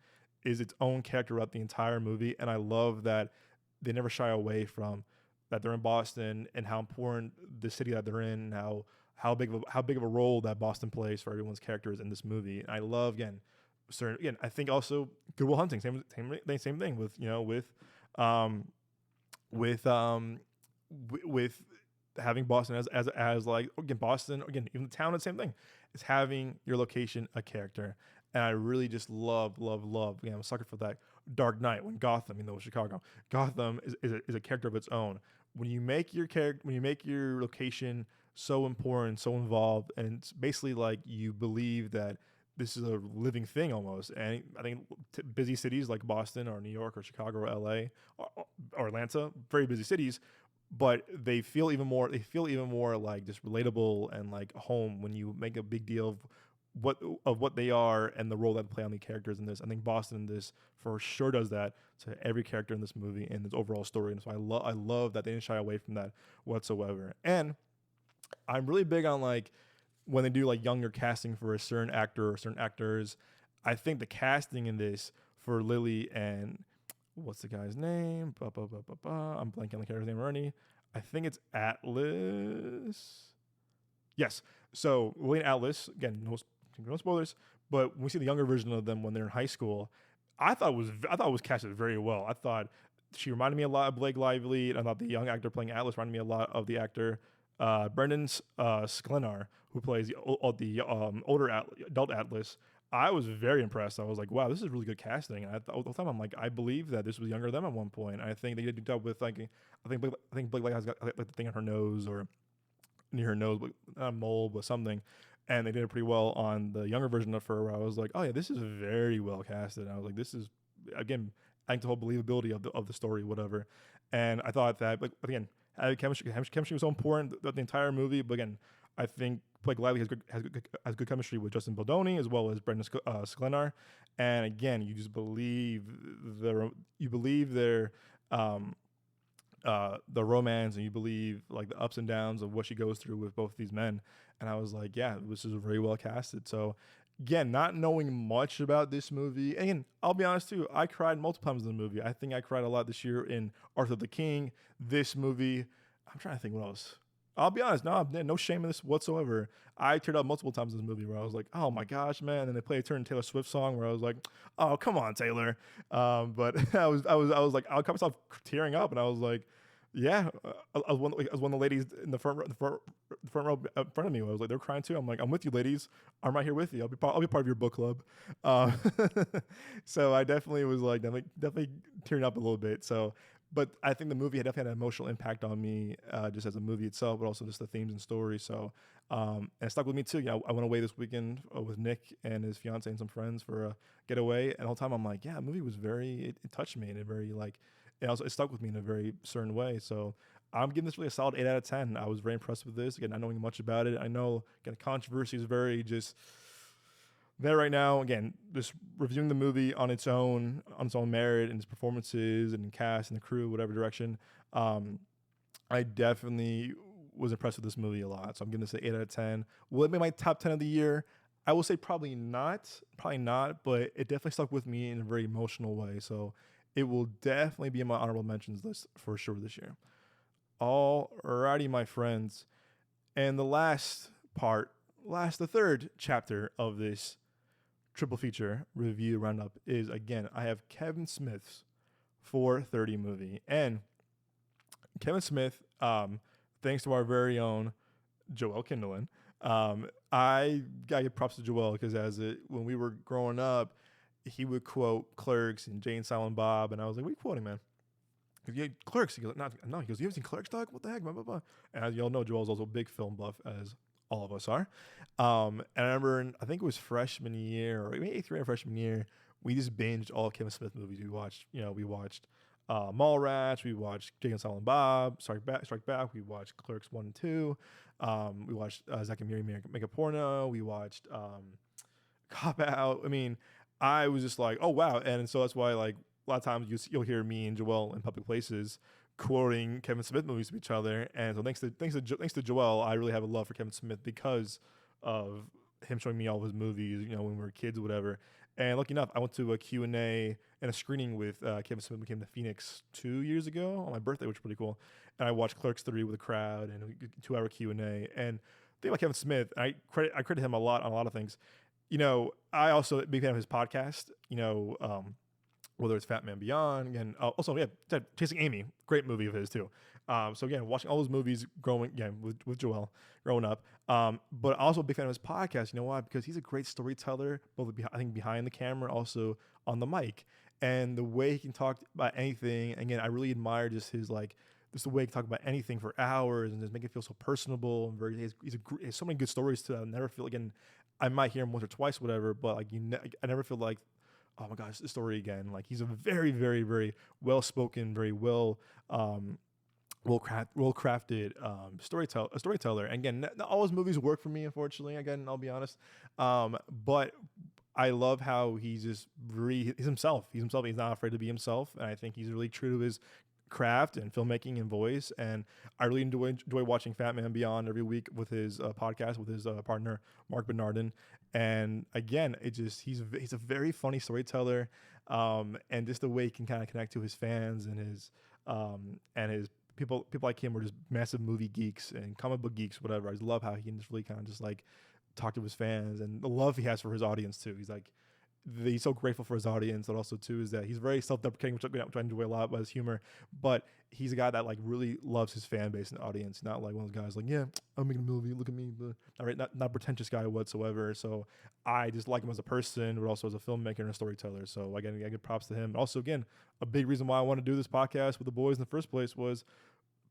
is its own character throughout the entire movie, and I love that they never shy away from that they're in Boston and how important the city that they're in, and how big of a role that Boston plays for everyone's characters in this movie. And I love I think also Good Will Hunting, same thing with having Boston as like, again, Boston, again, even the town, the same thing. It's having your location a character. And I really just love. Again, I'm a sucker for that. Dark Knight, when Gotham, Chicago, Gotham is a character of its own. When you make your location so important, so involved, and it's basically like you believe that this is a living thing almost. And I think busy cities like Boston or New York or Chicago or LA or Atlanta, very busy cities, but they feel even more like just relatable and like home when you make a big deal of what they are and the role that they play on the characters in this. I think Boston in this for sure does that to every character in this movie and its overall story. And so I love that they didn't shy away from that whatsoever. And I'm really big on like when they do like younger casting for a certain actor or certain actors. I think the casting in this for Lily and what's the guy's name? I'm blanking on the character's name already. I think it's Atlas. Yes. So Lily and Atlas, again, no spoilers, but when we see the younger version of them when they're in high school, I thought it was casted very well. I thought she reminded me a lot of Blake Lively, and I thought the young actor playing Atlas reminded me a lot of the actor Brendan Sklenar, who plays the older adult Atlas. I was very impressed. I was like, wow, this is really good casting. And all the time I'm like, I believe that this was younger than them at one point. I think they did a good job with like, I think Blake Lively has got like the thing on her nose or near her nose, but not a mole, but something. And they did it pretty well on the younger version of her, where I was like, oh yeah, this is very well casted. And I was like, this is, again, adding to the whole believability of the story, whatever. And I thought that, like, again, chemistry was so important throughout the entire movie. But again, I think Blake Lively has good chemistry with Justin Baldoni as well as Brendan Sklenar. And again, you just believe you believe um, the romance, and you believe like the ups and downs of what she goes through with both these men. And I was like, yeah, this is very well casted. So again, not knowing much about this movie, and again, I'll be honest too, I cried multiple times in the movie. I think I cried a lot this year in Arthur the King. This movie, I'm trying to think what else. I'll be honest, no shame in this whatsoever. I teared up multiple times in this movie where I was like, "Oh my gosh, man!" And they play a certain Taylor Swift song where I was like, "Oh, come on, Taylor." But I was like, I caught myself tearing up, and I was like, "Yeah." I was one of the ladies in the front row in front of me. I was like, "They're crying too." I'm like, "I'm with you, ladies. I'm right here with you. I'll be part of your book club." Uh, so I definitely was like, definitely tearing up a little bit. So but I think the movie had definitely had an emotional impact on me, just as a movie itself, but also just the themes and stories. So, and it stuck with me too. I went away this weekend with Nick and his fiance and some friends for a getaway, and all the time I'm like, yeah, the movie was it touched me in a very like, it stuck with me in a very certain way. So I'm giving this really a solid 8 out of 10. I was very impressed with this. Again, not knowing much about it, I know again controversy is very just there right now. Again, just reviewing the movie on its own merit and its performances and cast and the crew, whatever direction. Um, I definitely was impressed with this movie a lot. So I'm giving this an 8 out of 10. Will it be my top 10 of the year? I will say probably not, but it definitely stuck with me in a very emotional way. So it will definitely be in my honorable mentions list for sure this year. Alrighty, my friends. And the third chapter of this triple feature review roundup is again, I have Kevin Smith's 4:30 movie. And Kevin Smith, thanks to our very own Joel Kinnaman, I gotta give props to Joel because when we were growing up, he would quote Clerks and Jay and Silent Bob, and I was like, "What are you quoting, man?" Yeah, Clerks. He goes, no. He goes, "You haven't seen Clerks, dog? What the heck?" Blah, blah, blah. And as y'all know, Joel's also a big film buff, as all of us are. And I remember, I think it was freshman year or maybe 8th grade freshman year, we just binged all of Kevin Smith movies. We watched Mallrats, we watched Jay and Silent Bob, Strike Back. We watched Clerks 1 and 2. We watched Zack and Miri Make a Porno. We watched Cop Out. I mean, I was just like, oh wow, and so that's why like a lot of times you'll hear me and Joel in public places quoting Kevin Smith movies to each other. And so thanks to Joel, I really have a love for Kevin Smith because of him showing me all of his movies, when we were kids or whatever. And lucky enough, I went to a Q&A and a screening with Kevin Smith Became the Phoenix 2 years ago on my birthday, which was pretty cool. And I watched Clerks 3 with a crowd and a 2-hour Q&A. And the thing about Kevin Smith, I credit him a lot on a lot of things. I also big fan of his podcast. Whether it's Fat Man Beyond, and also Chasing Amy, great movie of his too. So again, watching all those movies with Joel growing up, but also a big fan of his podcast. You know why? Because he's a great storyteller, both I think behind the camera, also on the mic, and the way he can talk about anything. Again, I really admire just his just the way he can talk about anything for hours and just make it feel so personable and very. He has so many good stories to. I never feel again. I might hear him once or twice, whatever, but I never feel like, oh my gosh, this story again. Like he's a very, very, very well spoken, very well crafted storyteller. And again, not all his movies work for me, unfortunately. Again, I'll be honest. But I love how he's he's himself. He's himself. He's not afraid to be himself. And I think he's really true to his craft and filmmaking and voice. And I really enjoy watching Fat Man Beyond every week with his podcast with his partner Mark Bernardin. And again, he's a very funny storyteller, and just the way he can kind of connect to his fans and his people like him are just massive movie geeks and comic book geeks, whatever. I just love how he can just really kind of just like talk to his fans and the love he has for his audience too. He's so grateful for his audience, and also too is that he's very self-deprecating, which I enjoy a lot about his humor. But he's a guy that really loves his fan base and audience, not like one of those guys yeah, I'm making a movie, look at me, not a pretentious guy whatsoever. So I just like him as a person, but also as a filmmaker and a storyteller. So again, I give props to him. Also, again, a big reason why I wanted to do this podcast with the boys in the first place was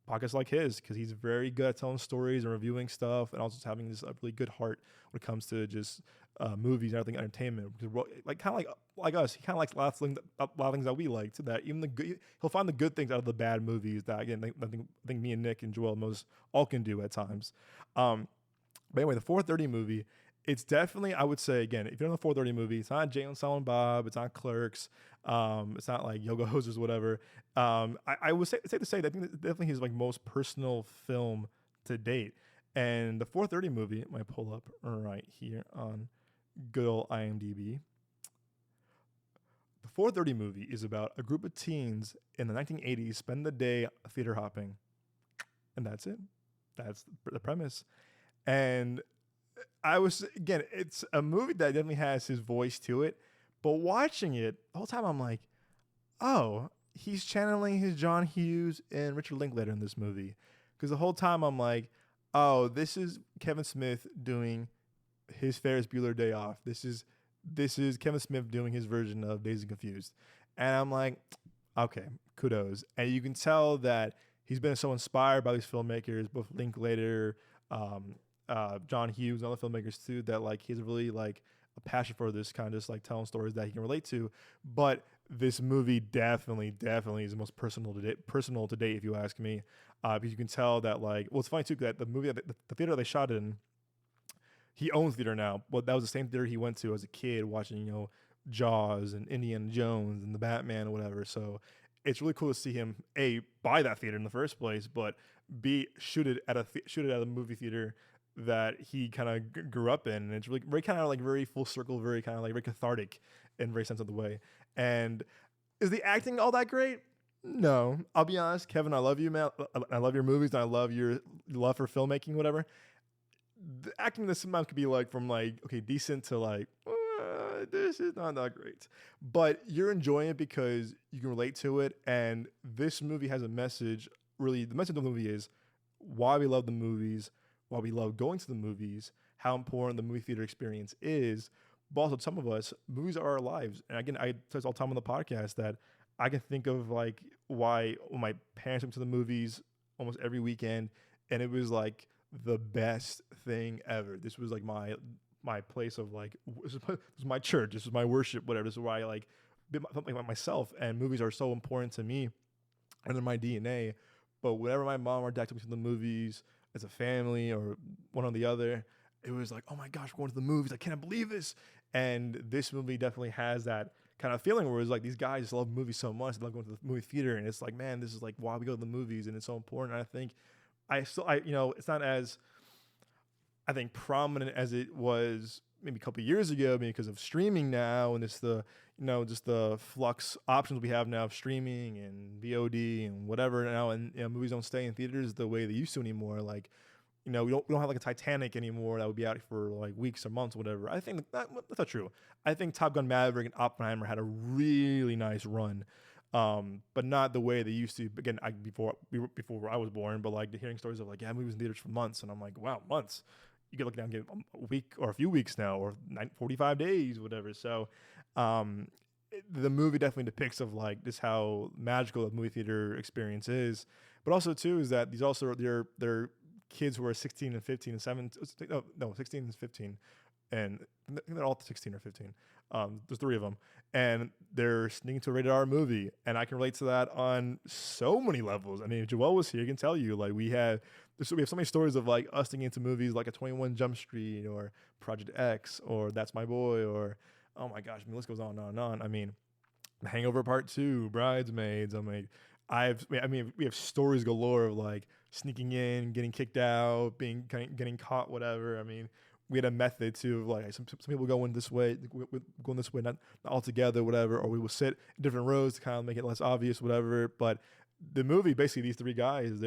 podcasts like his, because he's very good at telling stories and reviewing stuff, and also just having this really good heart when it comes to just movies and everything, entertainment. Because kind of like us, he kind of likes a lot of things that we like. To that, even he'll find the good things out of the bad movies. That again, I think me and Nick and Joel most all can do at times. But anyway, the 4:30 movie it's definitely, I would say, again, if you're on the 4:30 movie, it's not Jay and Silent Bob, it's not Clerks, it's not like Yoga Hosers, whatever. I would say, safe to say that I think that's definitely his like most personal film to date. And the 4:30 movie, it might pull up right here on good old IMDb. The 4:30 movie is about a group of teens in the 1980s spend the day theater hopping, and that's it. That's the premise. And I was again, it's a movie that definitely has his voice to it, but watching it the whole time, I'm like, oh, he's channeling his John Hughes and Richard Linklater in this movie, because the whole time I'm like, oh, this is Kevin Smith doing his Ferris Bueller Day Off. This is Kevin Smith doing his version of Dazed and Confused, and I'm like, okay, kudos. And you can tell that he's been so inspired by these filmmakers, both Linklater, um, John Hughes, and other filmmakers too, that like he's really like a passion for this kind of just like telling stories that he can relate to. But this movie definitely is the most personal to date, if you ask me, because you can tell that like, well, it's funny too that the movie, the theater they shot it in, he owns theater now, but that was the same theater he went to as a kid watching, Jaws and Indiana Jones and the Batman or whatever. So it's really cool to see him A, buy that theater in the first place, but B, shoot it at a movie theater that he kind of grew up in. And it's really very kind of like very full circle, very kind of like very cathartic in very sense of the way. And is the acting all that great? No, I'll be honest, Kevin. I love you, man. I love your movies. And I love your love for filmmaking, whatever. The acting this sometimes could be like from like okay decent to like this is not that great, but you're enjoying it because you can relate to it. And this movie has a message. Really, the message of the movie is why we love the movies, why we love going to the movies, how important the movie theater experience is. But also, some of us, movies are our lives. And again, I say all the time on the podcast that I can think of like why when my parents went to the movies almost every weekend, and it was like the best thing ever. This was like my place of like this was my church. This was my worship. Whatever. This is where I like be something about myself. And movies are so important to me and in my DNA. But whenever my mom or dad took me to the movies as a family or one or the other, it was like, oh my gosh, we're going to the movies. I can't believe this. And this movie definitely has that kind of feeling where it's like these guys love movies so much. They love going to the movie theater. And it's like, man, this is like why we go to the movies. And it's so important. And I think it's not as, I think, prominent as it was maybe a couple of years ago because of streaming now, and it's the, just the flux options we have now of streaming and VOD and whatever now, and movies don't stay in theaters the way they used to anymore. Like, we don't have like a Titanic anymore that would be out for like weeks or months or whatever. I think that's not true. I think Top Gun Maverick and Oppenheimer had a really nice run. But not the way they used to. Again, before I was born, but like hearing stories of like, yeah, movies in theaters for months, and I'm like, wow, months. You could look down, get a week or a few weeks now, or 45 days, whatever. So, the movie definitely depicts of like just how magical the movie theater experience is. But also too is that they're kids who are 16 and 15 and 17. No, 16 and 15, and they're all 16 or 15. There's three of them, and they're sneaking to a rated R movie, and I can relate to that on so many levels. I mean, if Joelle was here, he can tell you like we have so many stories of like us sneaking into movies like a 21 Jump Street or Project X or That's My Boy or oh my gosh, I mean, the list goes on and on and on. I mean, Hangover Part 2, Bridesmaids. We have stories galore of like sneaking in, getting kicked out, getting caught, whatever. I mean, we had a method too of like some people go in this way, going this way, not all together, whatever, or we will sit in different rows to kind of make it less obvious, whatever. But the movie, basically, these three guys,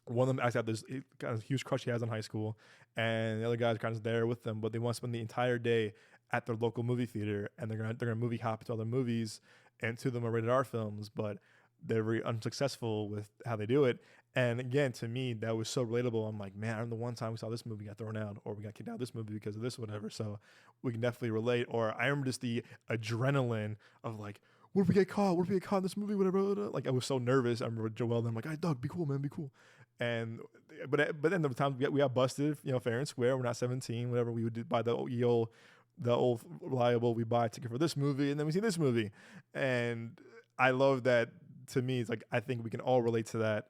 one of them actually had this kind of huge crush he has in high school, and the other guy's kind of there with them, but they want to spend the entire day at their local movie theater, and they're gonna movie hop to other movies, and two of them are rated R films, but they're very unsuccessful with how they do it. And again, to me, that was so relatable. I'm like, man, I remember the one time we saw this movie got thrown out, or we got kicked out of this movie because of this, whatever. So we can definitely relate. Or I remember just the adrenaline of like, what if we get caught? What if we get caught in this movie? Whatever. Like I was so nervous. I remember Joel. And I'm like, hey, Doug, be cool, man, be cool. And but then the times we got busted, fair and square. We're not 17, whatever. We would buy the old reliable. We buy a ticket for this movie, and then we see this movie. And I love that. To me, it's like I think we can all relate to that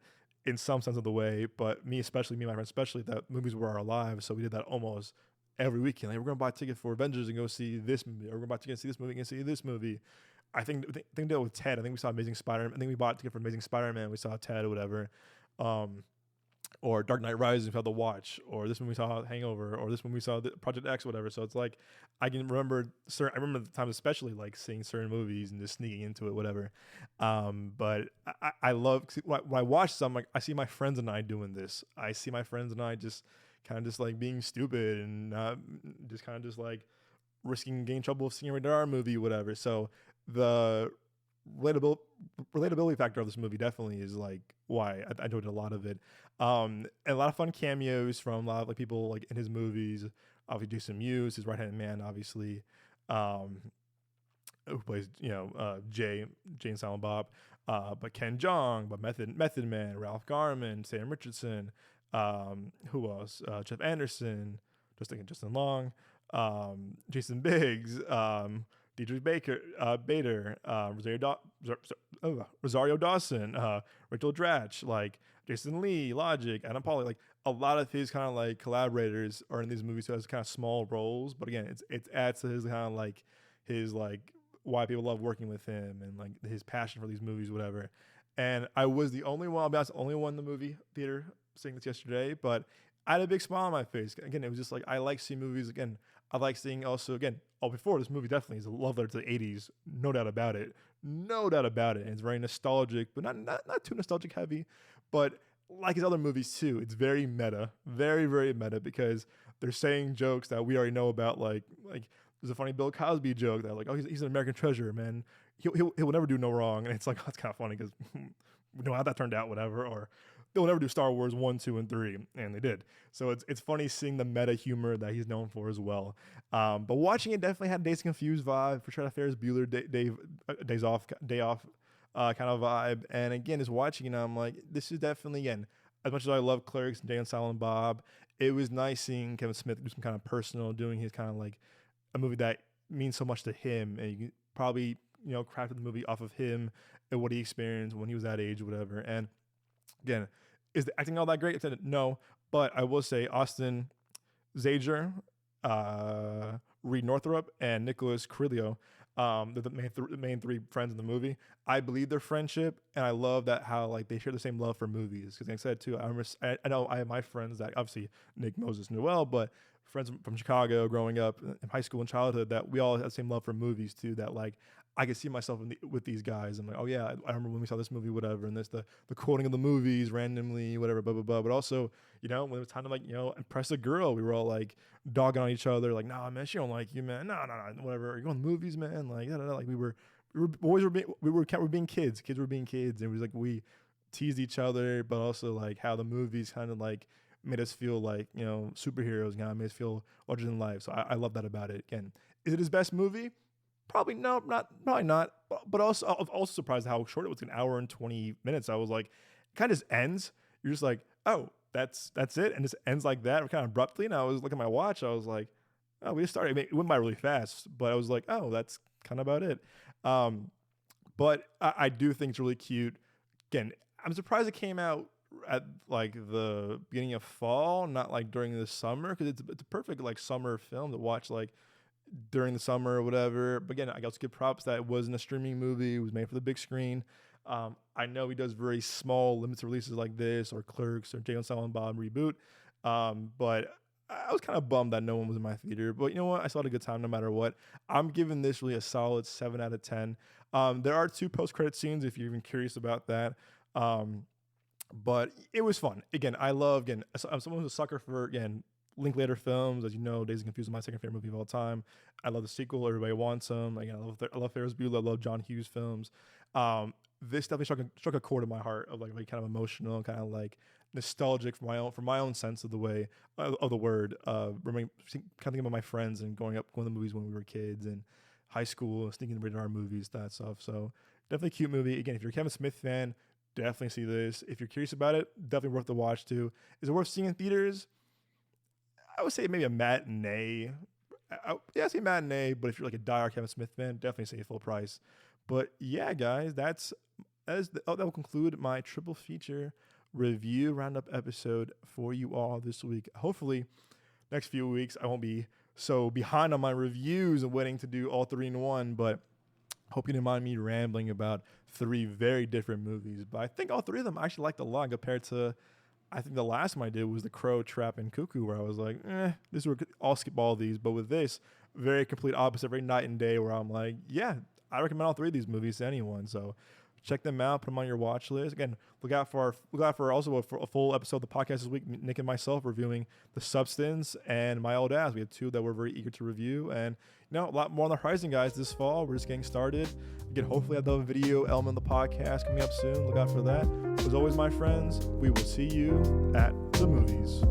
in some sense of the way. But me, my friends, especially, that movies were our lives. So we did that almost every weekend. Like, we're gonna buy a ticket for Avengers and go see this movie. Or we're gonna buy a ticket to see this movie and see this movie. I think that with Ted. I think we saw Amazing Spider-Man. I think we bought a ticket for Amazing Spider-Man. We saw Ted or whatever. Or Dark Knight Rises we felt to watch, or this one we saw Hangover, or this one we saw Project X, whatever. So it's like I can remember I remember the time especially like seeing certain movies and just sneaking into it, whatever. But I love when I watch some, like I see my friends and I doing this. I see my friends and I just kind of just like being stupid and just kind of just like risking getting in trouble of seeing a rated R movie, whatever. So the relatability factor of this movie definitely is like why I enjoyed a lot of it. And a lot of fun cameos from a lot of like people like in his movies. Obviously, Jason Mewes, his right hand man, obviously, who plays Jay and Silent Bob, but Ken Jeong, but Method Man, Ralph Garman, Sam Richardson, who else? Jeff Anderson, just thinking Justin Long, Jason Biggs, Dietrich Bader, Rosario Dawson, Rachel Dratch, like Jason Lee, Logic, Adam Pauly, like a lot of his kind of like collaborators are in these movies who has kind of small roles, but again, it adds to his kind of like his like why people love working with him and like his passion for these movies, whatever. And I was the only one, I'll be honest, the only one in the movie theater seeing this yesterday, but I had a big smile on my face. Again, it was just like I like seeing movies again. I like seeing also again. Before this movie definitely is a love letter to the '80s, no doubt about it, no doubt about it. And it's very nostalgic, but not too nostalgic heavy. But like his other movies too, it's very meta, very very meta because they're saying jokes that we already know about. Like there's a funny Bill Cosby joke that like, oh, he's an American treasure, man. He'll never do no wrong, and it's like that's kind of funny because we know how that turned out, whatever. Or they'll never do Star Wars 1, 2, and 3, and they did. So it's funny seeing the meta humor that he's known for as well. But watching it definitely had Days Confused vibe, for Fred Ferris Bueller, day off kind of vibe. And again, just watching it, I'm like, this is definitely, again, as much as I love Clerks and Jay and Silent Bob, it was nice seeing Kevin Smith do some kind of personal, doing his kind of like a movie that means so much to him, and you can probably crafted the movie off of him and what he experienced when he was that age, whatever. And again, is the acting all that great? I said no, but I will say Austin Zager, Reed Northrup, and Nicholas Carrillo, they're the main three friends in the movie. I believe their friendship, and I love that how like they share the same love for movies. Because like I said too, I know I have my friends that obviously Nick Moses knew well, but friends from Chicago growing up in high school and childhood that we all had the same love for movies too. That like I could see myself with these guys. I'm like, oh yeah, I remember when we saw this movie, whatever, and this the quoting of the movies randomly, whatever, blah blah blah. But also, when it was time to like impress a girl, we were all like dogging on each other, like, nah man, she don't like you, man, no, whatever. Are you going to the movies, man? Like, like we were being kids. Kids were being kids, and it was like we teased each other, but also like how the movies kind of like made us feel like superheroes, made us feel larger than life. So I love that about it. Again, is it his best movie? Probably no, probably not. But also, I was also surprised how short it was, an hour and 20 minutes. I was like, it kind of just ends. You're just like, oh, that's it, and just ends like that, kind of abruptly. And I was looking at my watch. I was like, oh, we just started. I mean, it went by really fast, but I was like, oh, that's kind of about it. But I do think it's really cute. Again, I'm surprised it came out at like the beginning of fall, not like during the summer, because it's a perfect like summer film to watch like during the summer or whatever. But again, I also give props that it wasn't a streaming movie; it was made for the big screen. I know he does very small, limited releases like this, or Clerks, or Jay and Silent Bob reboot. But I was kind of bummed that no one was in my theater. But you know what? I still had a good time no matter what. I'm giving this really a solid 7 out of 10. There are 2 post-credit scenes if you're even curious about that. But it was fun. Again, I'm someone who's a sucker for, again, Linklater films. As you know, Days of Confused is my second favorite movie of all time. I love the sequel. Everybody wants them. Again, I love Ferris Bueller. I love John Hughes films. This definitely struck a chord in my heart of like kind of emotional, kind of like nostalgic for my own sense of the way of the word. Kind of thinking about my friends and going to the movies when we were kids and high school, sneaking into rated R movies, that stuff. So definitely a cute movie. Again, if you're a Kevin Smith fan, definitely see this. If you're curious about it, definitely worth the watch too. Is it worth seeing in theaters? I would say maybe a matinee. I say matinee, but if you're like a diehard Kevin Smith fan, definitely say full price. But yeah, guys, that will conclude my triple feature review roundup episode for you all this week. Hopefully, next few weeks I won't be so behind on my reviews and waiting to do all 3 in one, but hope you didn't mind me rambling about 3 very different movies. But I think all 3 of them I actually liked a lot compared to, I think the last one I did was The Crow, Trap, and Cuckoo, where I was like, I'll skip all these. But with this, very complete opposite, very night and day, where I'm like, yeah, I recommend all 3 of these movies to anyone. So check them out, put them on your watch list. Again, look out for a full episode of the podcast this week. Nick and myself reviewing The Substance and My Old Ass. We have 2 that we're very eager to review, and a lot more on the horizon, guys. This fall, we're just getting started. Again, hopefully, I have the video element of the podcast coming up soon. Look out for that. As always, my friends, we will see you at the movies.